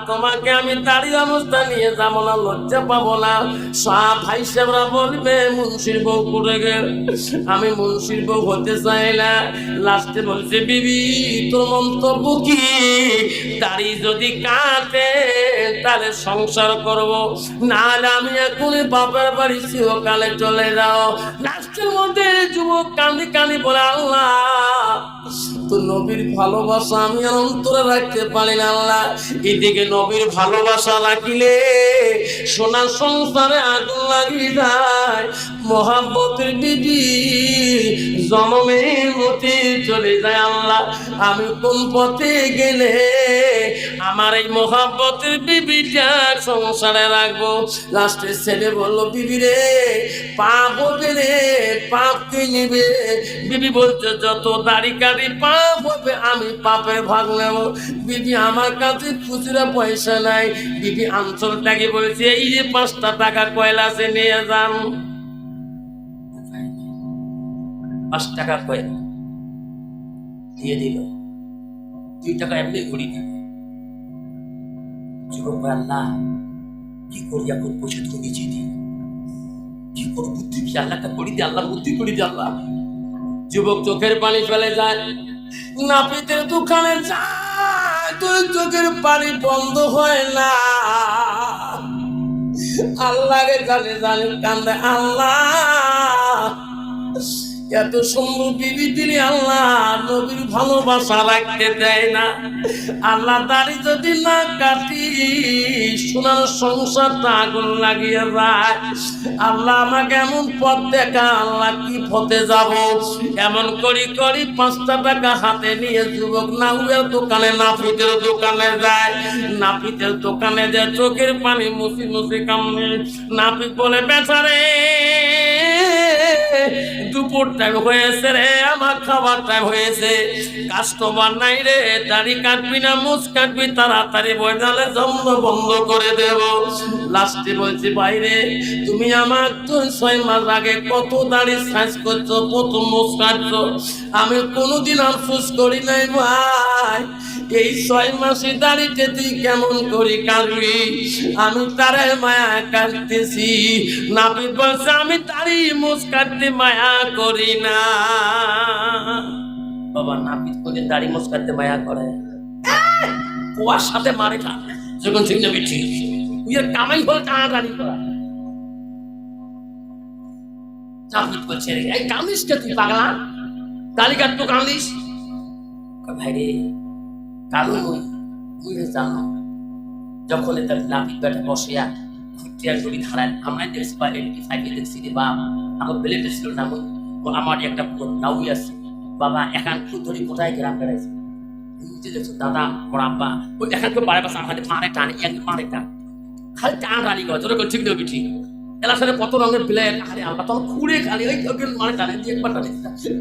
তোমাকে আমি দাড়ি অবস্থা নিয়ে যাবো না, লজ্জা পাবো না। সব ভাই সাহেবরা বলবে মুন্সির বউ করে গেল, আমি মুন্সির বউ হতে চাই না। লাস্টে বলছে বিবি তোর মন্তব্য কি, দাড়ি যদি কাটে তাহলে সংসার করব, নাহলে আমি এখনই বাপের বাড়ি চিরকালে চলে যাও। লাস্টের মধ্যে যুবক কান্দি কান্দি বলে আল্লাহ তো নবীর ভালোবাসা আমি আর অন্তরে রাখতে পারি না আল্লাহ। এদিকে নবীর ভালোবাসা রাখিলে সোনার সংসারে আগুন লাগিয়ে যায়, মহাব্বতের বিবি জনমের মতে চলে যায়। আল্লাহ আমি কোন পথে গেলে আমার এই মহাব্বতের বিবিটা সংসারে রাখবো? লাস্টের ছেলে বললো বিবি রে পাপ হবে রে, পাপ কে নিবে? বিবি বলছে যত দাড়ি কাটি পাপ হবে, আমি পাপের ভাগ নেব। বিবি আমার কাছে খুচরা পয়সা নাই। বিবি আঞ্চলটাকে বলেছে এই যে 5টা টাকা কয়লাসে নিয়ে যান। 5 টাকা কয়লা দিয়ে দিল, 2 টাকা এমনি ঘুরি দিল। যুবক আল্লাহ কি করি এখন, পয়সা তো নিজে দিই, কি করে বুদ্ধি কি আল্লাহটা করি দি, আল্লাহ বুদ্ধি করি দি আল্লাহ। যুবক চোখের পানি ফেলে যায়, নাপিতের দোকানে যায়, তোর চোখের পানি বন্ধ হয় না। আল্লাহকে জানে জানে কান্দে, আল্লাহ এত সুন্দর বিবি দিলি আল্লাহ নবীর ভালোবাসা রাখতে দেয় না। আল্লাহ দাড়ি যদি না কাটি সোনার সংসারটা আগুন লাগিয়ে যায়। আল্লাহ আমাকে এমন পথ দেখা, আল্লাহ কি পথে যাব? এমন করি করি 5টা টাকা হাতে নিয়ে যুবক নাউয়ের দোকানে নাপিতের দোকানে যায়। নাপিতের দোকানে যায়, চোখের পানি মুছি মুছি কামড়ে। নাপিত বলে বেচারে দুপুর টাইম হয়েছে রে, আমার খাবার টাইম হয়েছে, কাস্টমার নাই রে, দাড়ি কাটবি না মুছ কাটবি তাড়াতাড়ি বইনালে জন্ম বন্ধ করে দেব। লাস্টে বলছি বাইরে তুমি আমার তো 6 মাস আগে কত দাড়ি সাইজ করছো, কত মুছ কাটছো, আমি কোনোদিন আফসোস করি নাই ভাই। এই 6 মাসে দাড়িতে তুই কেমন করি কাটবি, আমি তারে মায়া কাটতেছি। নাপিত বলছে আমি দাড়ি মুছ কাটতে মায়া করি না। বাবা নাপিত করে দাড়ি মুছ কাটতে মায়া করে, কুয়ার সাথে মারে খা যখন ঠিক না ঠিক উইয়ের কামাই হল টানাটানি করা। নাপিত বলছে রে এই কামিস কে তুই পাগলা, দাড়ি কাটতো কামিস? ভাই রে কারণ ওই জানো যখন তার নাপিত বেটা বসিয়া খুঁটিয়া গড়ি ধারায়, আমরা দেখছি বা 85 দেখছি রে বাপ, আমার বেলেটে ছিল না, আমার একটা নাউই আছে বাবা, একান খুব ধরে কোথায় গ্রাম বেড়াইছে দেখছো দাদা বড় আব্বা, ওই এখান থেকে পাড়ে পাশে আমাদের পাড়ে টানে, এক পাড়ে টান খালি টান রানি করে তোর ঠিক দেবি ঠিক। এলার সাথে কত রঙের প্লেট, আরে আল্লাহ তখন খুঁড়ে খালি ওই ওকে মানে টানে দিয়ে একবার টানে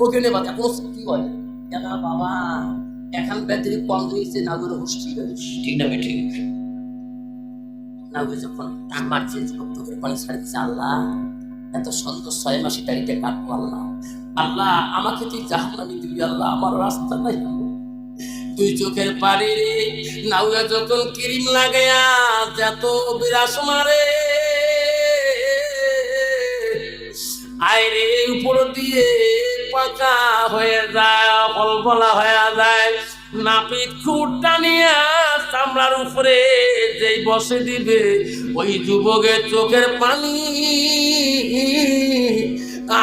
ওকে নে বাচ্চা কোনো কি হয় দাদা বাবা এখন ব্যাটারি কম দিয়েছে নাগর হোস্টি ঠিক না ঠিক নাগর যখন টান মারছে তোকে পানি ছাড়ে দিচ্ছে। আল্লাহ এত সুন্দর 6 মাসে দাড়িতে কাটবো, আল্লাহ আল্লাহ আমাকে তুই জাহান্নামে দিবি, আল্লাহ আমার রাস্তা নাই। তুই চোখের পানি রে নাউয়া যখন ক্রিম লাগায়া যত বিরাস মারে আইরে উপর দিয়ে পাকা হয়ে যায়, বলবলা হয়ে যায়। নাপিত খুঁট টানিয়া চামড়ার উপরে যেই বসে দিবে ওই যুবকের চোখের পানি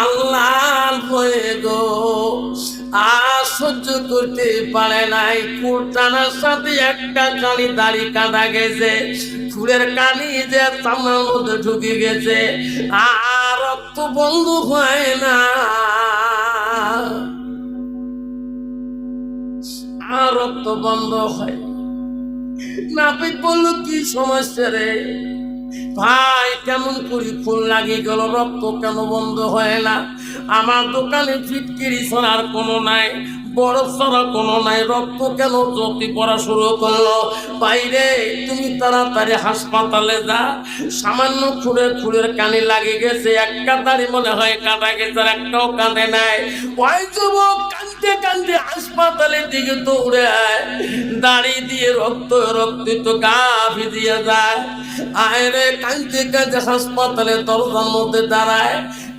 আল্লাহ হয়ে গো আর সহ্য করতে পারে নাই। খুঁট টানার সাথে একটা কালি দাড়ি কাটা গেছে, চুলের কালি যে চামড়ার মধ্যে ঢুকে গেছে, আর রক্ত বন্ধ হয় না, আর রক্ত বন্ধ হয়। নাপিত বলল কি সমস্যা রে ভাই, কেমন করি ফুল লাগিয়ে গেল, রক্ত কেন বন্ধ হয় না? আমার দোকানে ফিটকিরি ছাড়ার কোনো নাই, বরফ ছাড়া কোনো নাই, রক্ত কেন জ্যোতি পড়া শুরু করলো? বাইরে তুমি তাড়াতাড়ি হাসপাতালে যা, সামান্য খুঁড়ের কানে লাগে গেছে, একটা দাড়ি মনে হয় কাটা গেছে, আর একটাও কাঁদে নাই। ওই যুবক কাঁদতে কাঁদতে হাসপাতালের দিকে দৌড়ে আয়, দাড়ি দিয়ে রক্ত গা ভিজিয়ে যায়। আয় রে কাঁদতে কাঁদতে হাসপাতালের দরজার মধ্যে দাঁড়ায়।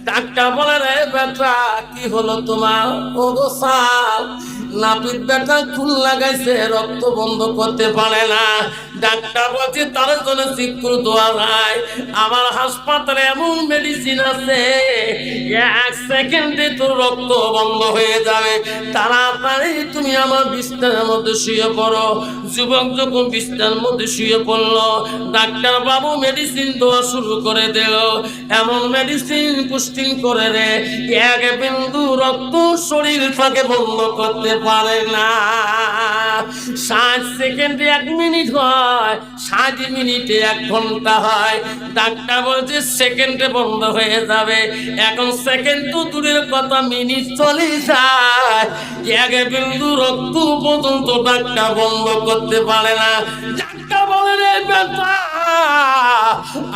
ডাক্তার বলে, রে বেটা কি হলো তোমার? ও গো স্যার, নাপিত বেটা চুল লাগাইছে, রক্ত বন্ধ করতে পারে না। ডাক্তার বলছে তার জন্য চিকুর দোয়া যায়। আমার হাসপাতালে এমন মেডিসিন আছে, 1 সেকেন্ডে তোর রক্ত বন্ধ হয়ে যাবে, তাড়াতাড়ি তুমি আমার বিছানার মধ্যে শুয়ে পড়ো। যুবক যখন বিছানার মধ্যে শুয়ে পড়লো, ডাক্তার বাবু মেডিসিন দেওয়া শুরু করে দিল। এমন মেডিসিন পুষ্টিং করে রে, 1 বিন্দু রক্ত শরীর থেকে বন্ধ করতে পারে না। 60 সেকেন্ডে 1 মিনিট হয়, 60 মিনিটে 1 ঘন্টা হয়। ডাক্তার বলছে সেকেন্ডে বন্ধ হয়ে যাবে। এখন সেকেন্ড তো দূরের কথা, মিনিট চলে যায়, 1 বিন্দু রক্ত পর্যন্ত ডাক্তার বন্ধ করতে পারে না। ডাক্তার বলে, রে বেটা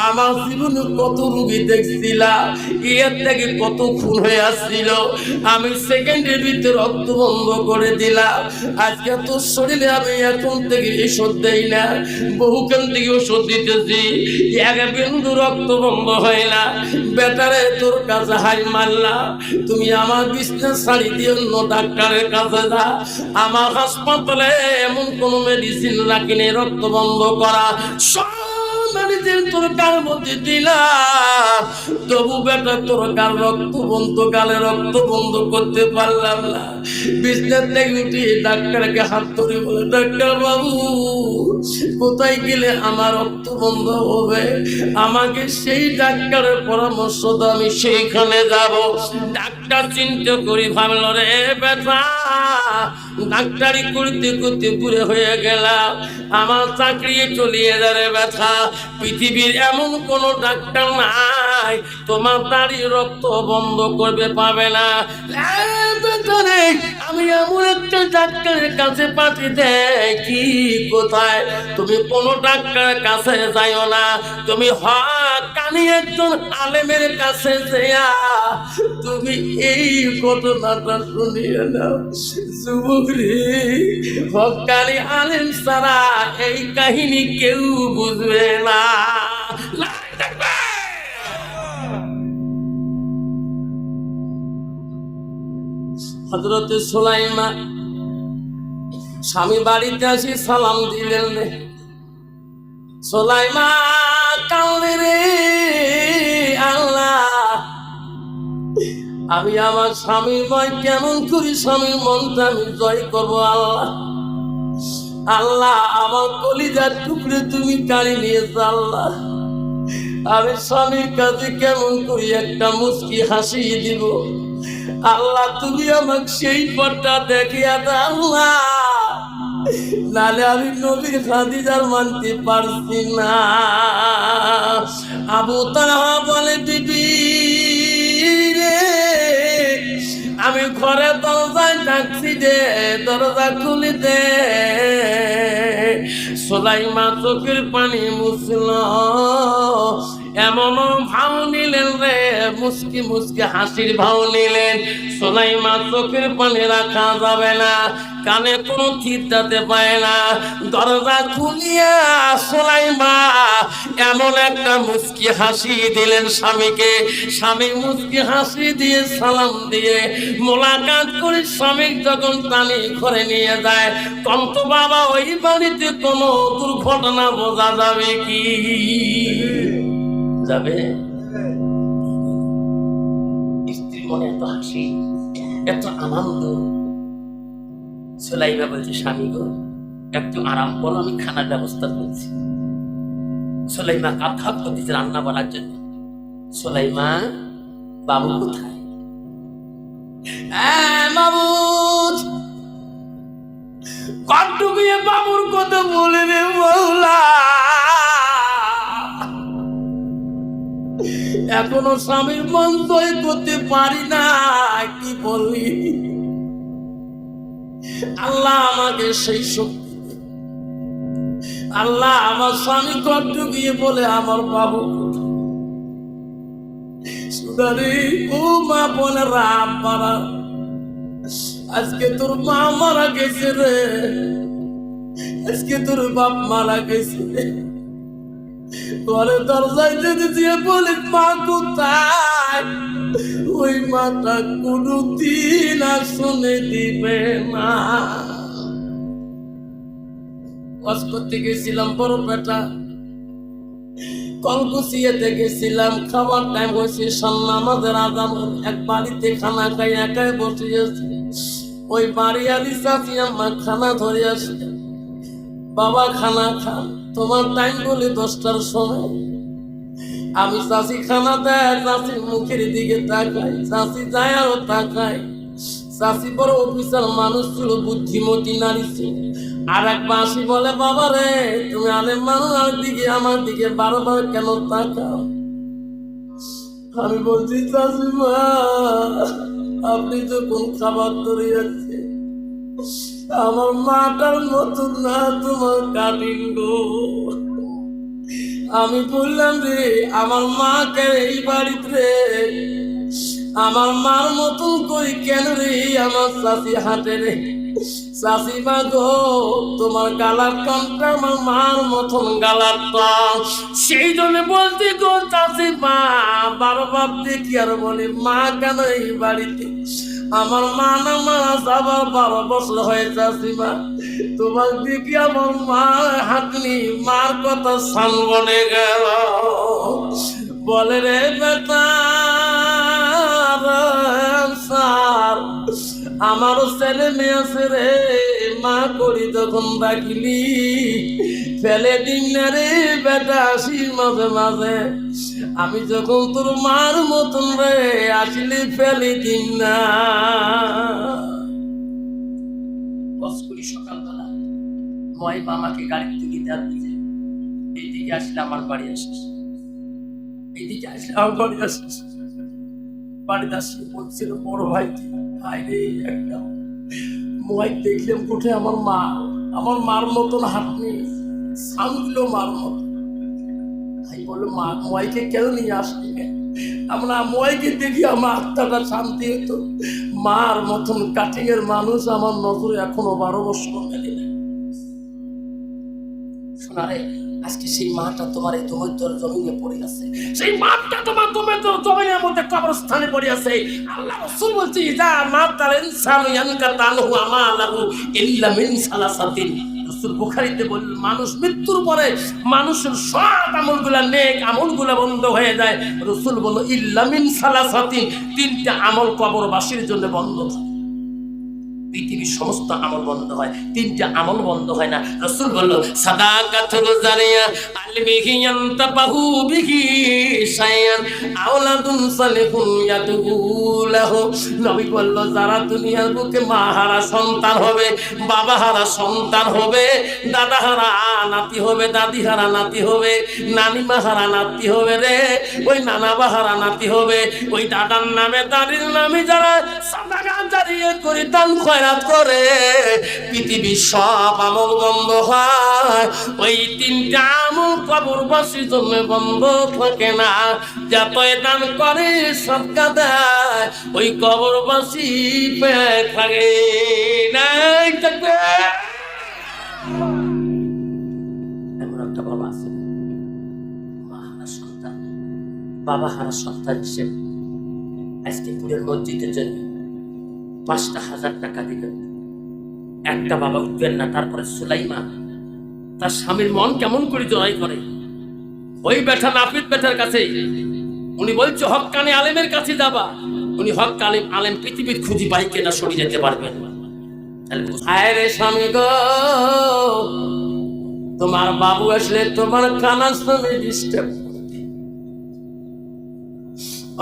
আমার জীবনে কত রোগী দেখছিলাম, এর থেকে কত খুন হয়ে আসছিল, আমি সেকেন্ডের ভিতরে রক্ত বন্ধ করে দিলাম। আজকে তোর শরীরে আমি এখন থেকে ওষুধ দেই না, বহুখান থেকে ওষুধ দিতেছি, 1 বিন্দু রক্ত বন্ধ হয় না। বেটারে তোর কাছে হাই মারলাম, তুমি আমার বিছনা ছাড়ি দিয়ে অন্য ডাক্তারের কাছে যা। আমার হাসপাতালে এমন কোনো মেডিসিন রাখিনি রক্ত বন্ধ করা, তোর গার মধ্যে দিলাম, তবু বেটা তোর গাল রক্ত বন্ধ, গালে রক্ত বন্ধ করতে পারলাম না। বিছনার থেকে উঠে ডাক্তারকে হাত ধরে বলে, ডাক্তার বাবু কোথায় গেলে আমার রক্ত বন্ধ হবে? আমাকে সেই ডাক্তারের পরামর্শ দাও, আমি সেইখানে যাব। ডাক্তার চিন্তা করি ভাবল, রে বেটা ডাক্তারি করতে করতে বুড়ে হয়ে গেলাম, আমার চাকরি চলিয়ে যাবে ব্যথা। পৃথিবীর এমন কোন ডাক্তার নাই তোমার দাড়ি রক্ত বন্ধ করবে পাবে না। আমি এমন একটা ডাক্তারের কাছে পাঠিয়ে দেয় কি কোথায়, তুমি কোন ডাক্তারের কাছে যাইও না, তুমি কানি একজন আলেমের কাছে যেয়া তুমি এই ঘটনাটা শুনিয়ে নাও। যুবকরে হকানি আলেম ছাড়া এই কাহিনী কেউ বুঝবে না। হযরত সুলাইমান স্বামী বাড়িতে আসি সালাম দিলেন, রে সুলাইমান কাঁদে, রে আল্লাহ আমি আমার স্বামীর ভয় কেমন করি স্বামীর মনটা আমি জয় করবো। আল্লাহ আল্লাহ আমার কলিজার টুকরে তুমি কাড়ি নিয়েছ। আল্লাহ আমি স্বামীর কাছে কেমন করি একটা মুচকি হাসি দিব। আল্লাহ তুমি আমাকে সেই পথটা দেখিয়া দাও আল্লাহ, নালে আমি নবীর খাদিজার মানতে পারছি না। আবু তালহা বলে, বিবি রে আমি ঘরে দরজায় ডাকছি দে, দরজা খুলে দে। সুলাইমান চোখের পানি মুছল, এমন ভাও নিলেন রে, মুস্কি মুস্কি হাসির ভাও নিলেন। সুলাইমান চোখের পানি রাখা যাবে না, কানে কোনো চিন্তাতে পায় না। দরজা খুলিয়া সুলাইমান এমন একটা মুস্কি হাসি দিলেন স্বামীকে। স্বামী মুস্কি হাসি দিয়ে সালাম দিয়ে মোলাকাত করে স্বামী যখন টানি ঘরে নিয়ে যায়, তন্ত বাবা ওই বাড়িতে কোনো দুর্ঘটনা বোঝা যাবে কি? যাবে? স্ত্রী মনে এত হাসি, এত আনন্দ। সুলাইমান বলছে, স্বামী গো একটু আরাম করো, আমি খানার ব্যবস্থা করছি। সুলাইমান কাপ করতেছে রান্না করার জন্য। সুলাইমান বাবু কোথায়? মাবুদ কটুকিয়ে বাবুর কথা বলে রে মৌলা, এখনো স্বামীর মন জয় করতে পারি না। কি বললি? আল্লাহ আমাকে সেই শক্তি, আল্লাহ আমার স্বামী কষ্ট গিয়ে বলে আমার বাবু সুদারি, ও মা বোনেরা আব্বারা, আজকে তোর মা মারা গেছে রে, আজকে তোর বাপ মারা গেছে। ঘরে দরজায় যদি দিয়ে বলি মা কোথায়, ওই মাটা কোনদিন আর শুনে দিবে না। কাজ করতে গেছিলাম বড় বেটা, কলকুচিয়াতে গেছিলাম, খাবার টাইম হয়েছে, আমাদের আদান, এক বাড়িতে খানা খাই একাই বসে আছি। ওই বাড়ি আলি চাচি আম্মা খানা ধরে আসে, বাবা খানা খান, তোমার টাইম বলে 10টার সময়। আমি চাচি খানা দেয়, চাচির মুখের দিকে তাকাই, চাচি যায় আরো তাকাই। চাচি বড় অফিসার মানুষ ছিল, বুদ্ধিমতী নারী ছিল। আর এক বাসি বলে, বাবা রে তুমি আলেম মানুষ, আর দিকে আমার দিকে বারবার কেন তাকাও? আমি বলছি চাচি মা, আপনি যখন খাবার ধরে যাচ্ছে, আমার মাটার মতন না তোমার কাটিং গো। আমি বললাম রে আমার মাকে এই বাড়িতে আমার মার মতন করি কেন রে আমার চাষি হাতে রে? চাষি মা গো, তোমার গালার টনটা আমার মার মতন গালার টন, সেই জন্য বলতে গো চাষি মা, বারবার দেখি আর বলি মা কেন এই বাড়িতে? আমার মা না মারা যাবার 12 বছর হয়ে যাচ্ছি মা, তোমার দিকে আমার মা হাঁটনি, মার কথা সান বলে গেল। বলে রে বেটা স্যার, আমারও ছেলে মেয়ে আছে রে, মা করি যখন ডাকিলি ফেলে দিন না রে বেটা, আসিস মাঝে মাঝে। আমি যখন তোর মার মতন রে আসলে ফেলে দিন না। সকালবেলা ময় মামাকে গাড়ি থেকে দেওয়ার দিকে এইদিকে আসলে আমার বাড়ি আসিস, এইদিকে আসলে আমার বাড়ি আসিস। বাড়িতে আসলে বলছিল বড় ভাই ভাইরে একটা ময় দেখলাম কোঠে আমার মা, আমার মার মতন হাঁটনি, সামগুলো মার মতন। ভাই বললো মা ময়কে কেন নিয়ে আসলি? আমরা ময়কে দেখি আমার আত্মাটা শান্তি হতো। মার মতন কাটিং এর মানুষ আমার নজরে এখনো 12 বছর মেলে না। শোনা রে, আজকে সেই মাটা তোমার এই তোমার জমিনে পড়ে আছে, সেই মাটা তোমার জমিনের মধ্যে কবরস্থানে পড়ে আছে। আল্লাহ রাসূল বলছে, ইজা মাতাল ইনসানু ইয়ানকাতানহু আমালাহু ইল্লা মিন সালাসাতিন। রাসূল বুখারীতে বললেন, মানুষ মৃত্যুর পরে মানুষের সব আমলগুলা, নেক আমলগুলা বন্ধ হয়ে যায়। রাসূল বলল ইল্লা মিন সালাসাতিন, 3টা আমল কবরবাসীর জন্য বন্ধ থাকে। পৃথিবীর সমস্ত আমল বন্ধ হয়, 3টা আমল বন্ধ হয় না। রাসূল বলল সাদাকাতুল জারিয়া আলমিহি ইয়ানতাবাহু বিহি শাইয়ান আওলাদুন সালিহুন ইয়াদুলাহু। নবী বলল যারা দুনিয়ার বুকে মাহারা সন্তান হবে, বাবাহারা সন্তান হবে, দাদাহারা নাতি হবে, দাদিহারা নাতি হবে, নানিমাহারা নাতি হবে রে, ওই নানা বাহারা নাতি হবে, ওই দাদার নামে দাদির নামে যারা সাদাকা জারিয়া করে দান খয়রাত করে, পৃথিবীর সব আমল বন্ধ হয়। ওই 3টা আমল কবরবাসীর জন্য বন্ধ থাকে না। যতই দান করে সদকা দেয়, ওই কবরবাসী পেয়ে থাকে নাই থাকবে। এমন একটা বাবা আছে, মা হারা সন্তান, বাবা হারা সন্তান হিসেবে আজকে পুরের মসজিদের জন্য 5,000 টাকা দিলেন। একটা বাবা উঠবেন না। তারপরে সুলাইমান তার স্বামীর মন কেমন করে জয় করে, ওই বেটা নাপিত বেটার কাছে উনি বলছে হক্কানি আলেমের কাছে যাবা। উনি হক্কানি আলেম পৃথিবীর খুঁজি পাই কেনা সরে যেতে পারবেন। হায় রে স্বামী গো, তোমার বাবু আসলে তোমার কানার সঙ্গে ডিস্টার্ব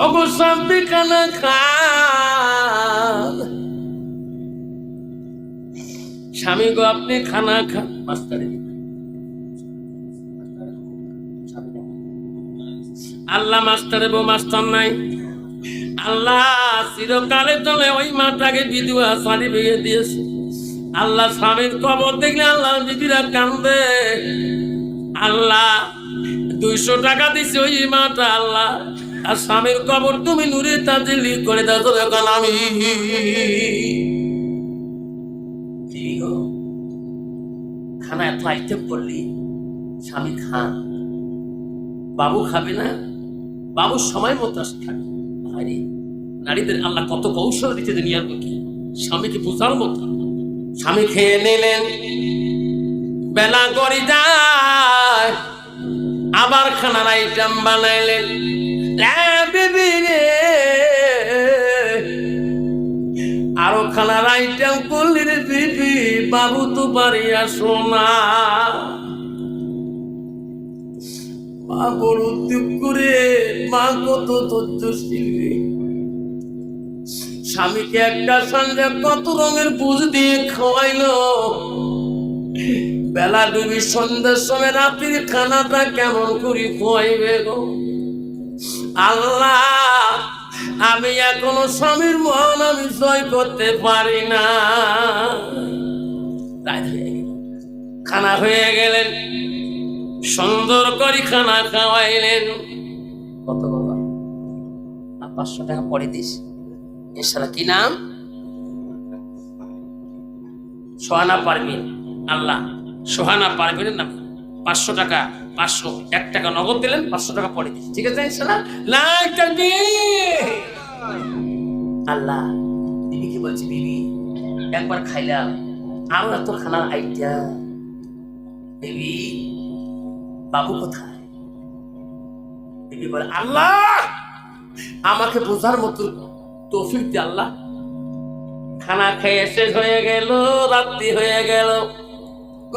অবশ্যই কানা খান। স্বামী গো আপনি খানা খান। মাস্টারে আল্লাহ মাস্টারে বউ মাস্টার নাই। আল্লাহ চিরকালে চলে ওই মাটাকে বিধবা শাড়ি ভেঙে দিয়েছে। আল্লাহ স্বামীর কবর দেখলে আল্লাহ বিবিরা কান্দে। আল্লাহ 200 টাকা দিছে ওই মাটা আল্লাহ, আর স্বামীর কবর তুমি নুরে তাজিলি করে দাও তো। এখন আমি খানা এত আইটেম করলি, স্বামী খান, বাবু খাবে না, বাবুর সময় মতো আসে খাবে। আরে নারীদের আল্লাহ কত কৌশল দিতে দুনিয়ার বুকে, স্বামীকে বোঝার মতো। স্বামী খেয়ে নিলেন, বেলা গড়ি যায়, আবার খানার আইটেম বানাইলেন। বিবি রে, আরো খানার আইটেম করলি রে বিবি, বাবু তো বাড়ি আসো না। মা বড় উদ্যোগ করে, মা কত ধৈর্যশীল রে। স্বামীকে একটা সঙ্গে কত রঙের বুঝ দিয়ে খাওয়াইলো। বেলা ডুবি সন্ধ্যার সময় রাত্রির খানাটা কেমন করে খোয়াইবে গো আল্লাহ। আমি এখনো স্বামীর মন আমি জয় করতে পারি না। খানা হয়ে গেলেন, সুন্দর করে খানা খাওয়াইলেন। কত বাবা? 500 টাকা পরে দিস। এছাড়া কি নাম? সোহানা পারভিন। আল্লাহ সোহানা পারভিনের নাম 500 টাকা, 500 1 টাকা নগদ দিলেন, 500 টাকা পরে দিস। ঠিক আছে ইনশাআল্লাহ। আল্লাহ বিবি কি বলছে, বিবি একবার খাইলাম, আরো এত খানার আইডিয়া। বিবি বাবু কোথায়? বিবি বলে, আল্লাহ আমাকে বোঝার মতো তৌফিক দে আল্লাহ। খানা খেয়ে শেষ হয়ে গেল, রাত্রি হয়ে গেল,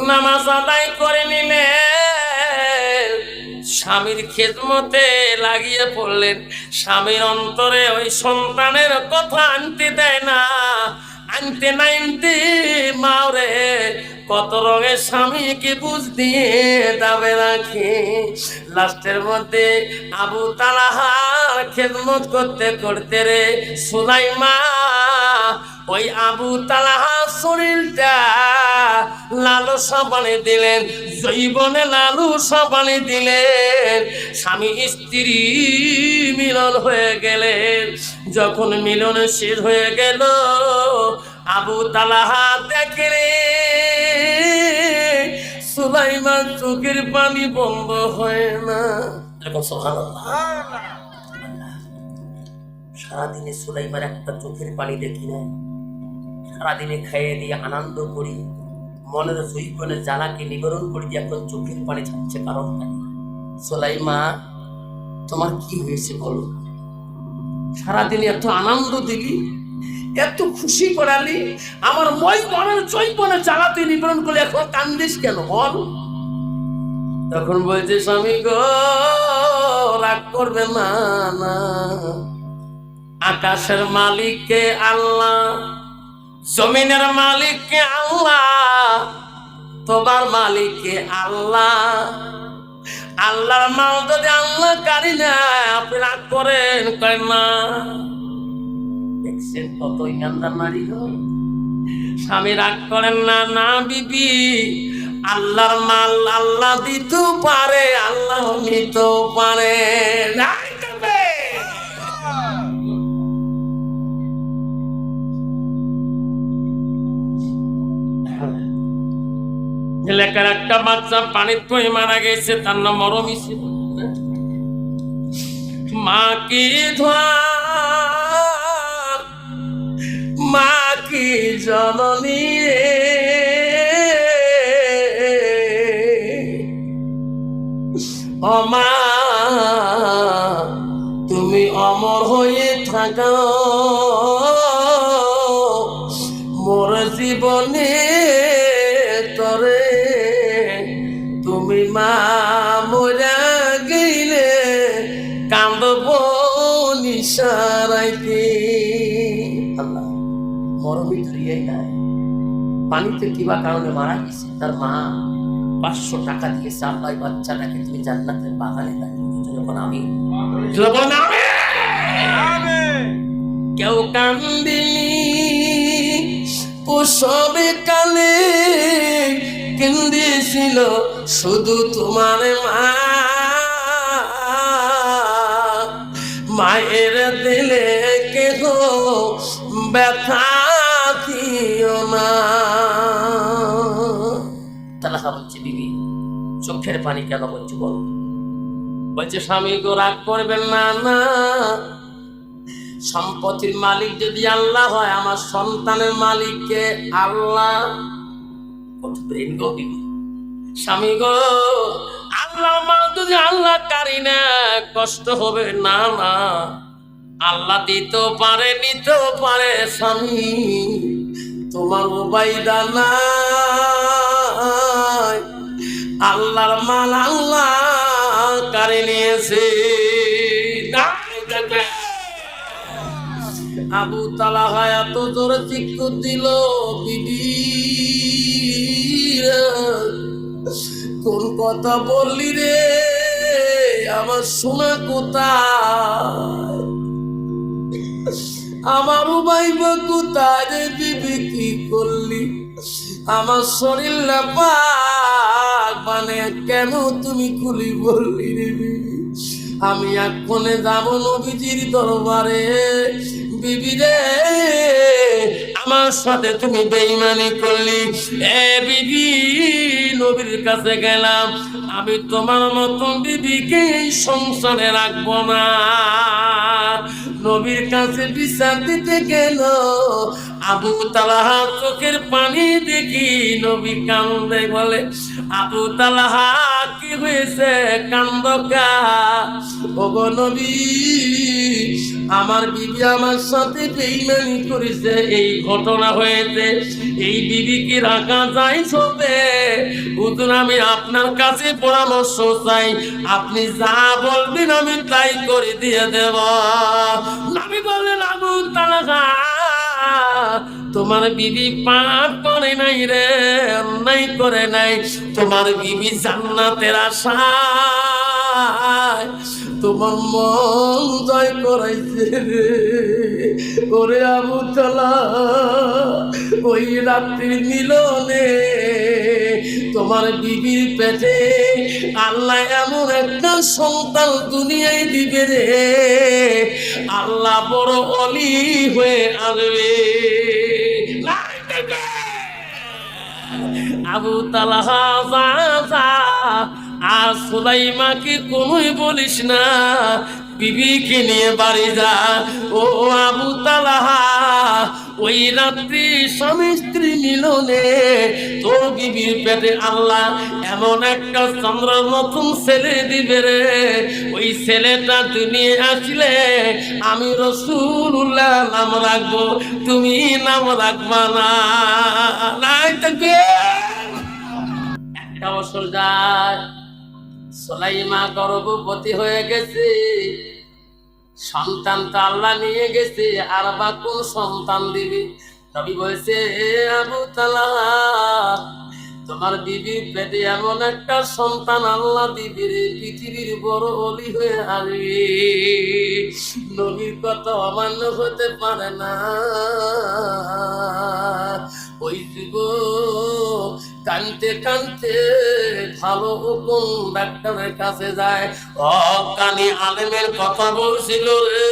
নামাজ আদায় করে নিলে স্বামীর খেদমতে লাগিয়ে পড়লেন। স্বামীর অন্তরে ওই সন্তানের কথা আনতে দেয় না, আনতে না আনতে মাওরে কত রঙের স্বামীকে বুঝ দিয়ে দাবে রাখে। লাস্টের মধ্যে আবু তালহার খেদমত করতে করতে রে সুলাইমা ওই আবু তালহার শরীরটা লালসা পানি দিলেন, জৈবনে লালসা পানি দিলেন। স্বামী স্ত্রী মিলন হয়ে গেলেন। যখন মিলন শেষ হয়ে গেল, আবু তালহা দেখে সুলাইমান চোখের পানি বন্ধ হয় না। সারাদিনে সুলাইমান একটা চোখের পানি দেখি না। সারাদিনে খাইয়ে দিয়ে আনন্দ করি, মনের জৈবনের জ্বালাকে নিবারণ করি, এখন চোখের পানি ছাড়ছে কারণ নাই। সুলাইমা তোমার কি হয়েছে বলো? সারাদিনে এত আনন্দ দিলি, এত খুশি করালি, আমার মই মনের জৈবনের জ্বালাতে নিবারণ করলে এখন কান্দিস কেন বল? তখন বলছে, স্বামী গো রাগ করবে না, না আকাশের মালিককে আল্লাহ, জমিনের মালিককে আল্লাহ, তোমার মালিককে আল্লাহ। আল্লাহর মাল যদি আল্লাহ কারি না, আপনি রাগ করেন না। দেখছেন কত ইমানদার নারী গো। স্বামী রাগ করেন না, না বিবি আল্লাহর মাল আল্লাহ দিতেও পারে, আল্লাহ নিতেও পারে। এলাকার একটা বাচ্চা পানির পয়ে মারা গেছে, তার নাম মরমি ছিল। মা কি ধোয়া, মা কি জননী ও মা, তুমি অমর হয়ে থাকো মোর জীবনে তরে। তুমি মা মোরা গেলে কান্দব নিশারাইতে। আল্লাহ মরমি ধরিয়ে নাই, পানিতে কিবা কারণে মারা গেছে, তার মা 500 টাকা দিয়েছে। আল্লাহ বাচ্চাটাকে তুমি জান্নাতের বাগানে দাঁড়িয়ে। যখন আমি কেউ কান্দিনি সবে কালে কেন্দেছিল শুধু তোমার মা, মায়ের দিলে কেহ ব্যথা দিও না। তালাহা বলছে, বিবি চোখের পানি কেন বলছো বলো? বলছে, স্বামী গো রাগ করবেন না। না, সম্পত্তির মালিক যদি আল্লাহ হয়, আমার সন্তানের মালিক কে? আল্লাহ। কত প্রেম গো বিবি। স্বামী গো, আল্লাহ মাল যদি আল্লাহ কারি না, কষ্ট হবে না। না, আল্লাহ দিতেও পারে নিতেও পারে। স্বামী তোমার উবাইদা নাই, আল্লাহর মাল আল্লাহ কারে নিয়েছে। আবু তালহা এত জোরে চিৎকার দিল, বিবি কোন কথা বললি রে, আমার সোনা কোথায়, আমার উবাইবা কোথায় রে বিবি, কি করলি আমার শরীর পাক মানে কেন তুমি খুলি বললি রে বিবি? আমি এক্ষণে যাব নবীজির দরবারে। বিবি রে, আমার সাথে তুমি বেঈমানি করলি। এ বিবি, নবীর কাছে গেলাম, আমি তোমার মতন বিবিকে এই সংসারে রাখবো না। নবীর কাছে বিচার দিতে গেল, আবু তালহা চোখের পানি দেখি নবী কান্দে। বলে, আবু তালহা কি হয়েছে, কান্দ কা? ওগো নবী, আমার বিবি আমার সাথে বেঈমানি করেছে, এই ঘটনা হয়েছে। এই বিবি কি রাখা যায় সবে? হুজুর, আমি আপনার কাছে পরামর্শ চাই, আপনি যা বলবেন আমি তাই করে দিয়ে দেব। নবী বলেন, আবু তালহা, তোমার বিবি পাপ করে নাই রে, অন্যায় করে নাই। তোমার বিবি জান্নাতের আশায় তোমার মন জয় করাইছে রে। ওরে আবু তালহা, ওই রাত্রির মিলনে তোমার বিবির পেটে আল্লাহ এমন একটা সন্তান দুনিয়ায় দিবে রে, আল্লাহ বড় অলি হয়ে আসবে। আবু তালহা, আর সুলাইমাকে কোনোই বলিস না, বিবিকে নিয়ে বাড়ি যা। ও আবু তালহা, ওই রাত্রি স্বামী স্ত্রী মিলনে তোর বিবির পেটে আল্লাহ এমন একটা চন্দ্রের মতন ছেলে দিবে রে। ওই ছেলেটা দুনিয়া আসলে আমি রাসূলুল্লাহ নাম রাখবো, তুমি নাম রাখবা না। নাই থাকবে একটা বছর যায়, সুলাইমা গর্ভবতী হয়ে গেছে। সন্তান তো আল্লাহ নিয়ে গেছে, আর বা কোন সন্তান দিবি? নবী বলছে, আবু তালহা, তোমার বিবির পেটে এমন একটা সন্তান আল্লাহ দিবি রে, পৃথিবীর বড় অলি হয়ে আসবি। নবীর কথা অমান্য হতে পারে না। ওই যুবক কানতে কানতে ভালো কোন ডাক্তারের কাছে যায়। কানে আলেমের কথা বলছিল রে,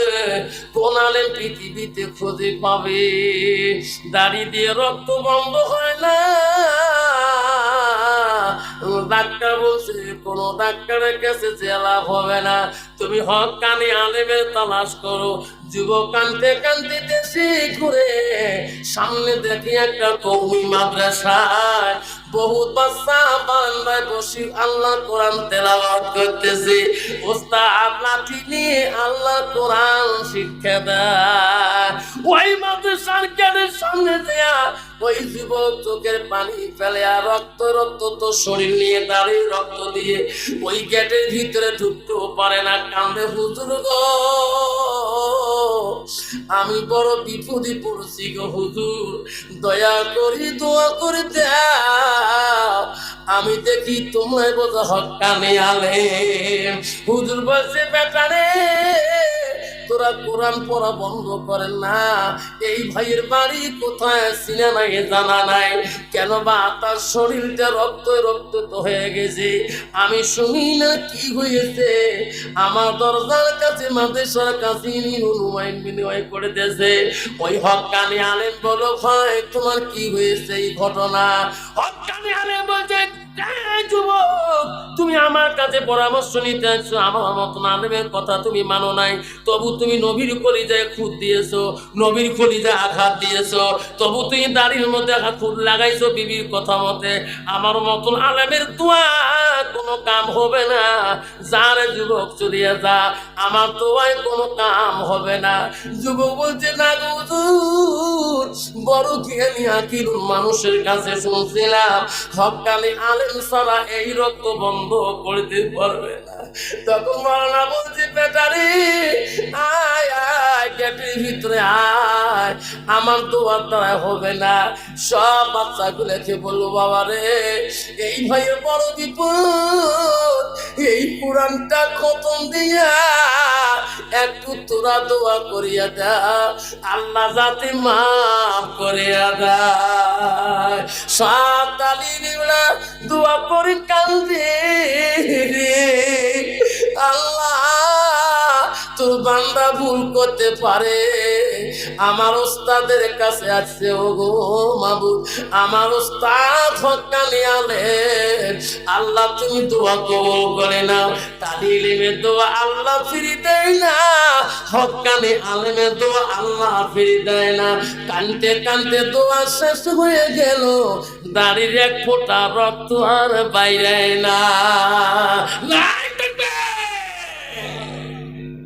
কোন আলেম পৃথিবীতে খুঁজে পাবে? দাড়ি দিয়ে রক্ত বন্ধ হয় না। ডাক্তার বলছে, কোন ডাক্তারের কাছে যে লাভ হবে না, তুমি হক কানে আলেমের তালাশ করো। যুবক কানতে কানতে দেশে ঘুরে সামনে দেখি একটা কওমি মাদ্রাসায় বহুত বাচ্চা বারান্দায় বসে আল্লাহ কোরআন তেলাওয়াত করতেছে। ওস্তাদ লাঠি নিয়ে আল্লাহ কোরআন শিক্ষা দেয়। ওই মাদ্রাসার গেটের সামনে দেয়া ওই যুবক চোখের পানি ফেলে আর রক্ত রক্ত তো শরীর নিয়ে দাঁড়িয়ে রক্ত দিয়ে ওই গেটের ভিতরে ঢুকতেও পারে না। কান্দে, হুজুর গো, আমি বড় বিপদে পড়ছি গো হুজুর, দয়া করি দোয়া করে দাও, আমি দেখি তোমায় বোঝা হক্কানি আলেম। হুজুর বলছে, বেটা রে, তোরা কোরআন পড়া বন্ধ করেন না। এই ভাইয়ের বাড়ি কোথায় চিনে নাই, জানা নাই, কেন বা তার শরীরটা রক্ত রক্ত তো হয়ে গেছে। আমি শুনি না কি হয়েছে, আমার দরজার কাছে মাদ্রাসার কাছে অনুমান বিনিময় করে দিয়েছে। ওই হক্কানি আলেম বলো, ভাই তোমার কি হয়েছে এই ঘটনা? হক্কানি আলেম বলছে, যুবক তুমি আমার কাছে পরামর্শ নিতে আসছো, আমার মতন আলেমের কথা তুমি মানো নাই, তবু তুমি নবীর কলিজায় খুদ দিয়েছো, নবীর কলিজায় আঘাত দিয়েছো, তবু তুমি দাড়ির মধ্যে খুদ লাগাইছো বিবির কথা মতে। আমার মতন আলেমের দোয়া কোনো কাম হবে না, যারে যুবক চলিয়া যা, আমার দোয়ায় কোনো কাম হবে না। যুবক বলছে, না গো হুজুর, বড় জ্ঞানী আকিল মানুষের কাছে শুনছিলাম হক্কানি আলেম ছাড়া এই রক্ত বন্ধ করতে পারবে না। তখন মাওলানা বলছে, বেটারে আয় আয়, গেটের ভিতরে আয়, আমার দোয়ার দ্বারা হবে না। সব বাচ্চাগুলোকে বলবো, বাবা রে এই ভাইয়ের বড় বিপদ, এই কোরআনটা খতম দিয়া একটু তোরা দোয়া করিয়া দা, আল্লাহ যাতে মাফ করিয়া দেয়। সব তালিরা দোয়া করি কান্দে রে, আল্লাহ তোর বান্দা ভুল করতে পারে, আমার ওস্তাদের কাছে আছে, ও গো মাবুদ আমার ওস্তাদ হক্কানি আলেম, আল্লাহ তুমি দোয়া কবুল করে নাও। তালিমের দোয়া আল্লাহ ফিরি দেয় না, হক্কানি আলেমের দোয়া আল্লাহ ফিরি দেয় না। কানতে কানতে দোয়া শেষ হয়ে গেল, দাড়ির এক ফোঁটা রক্ত আর বাইরে না।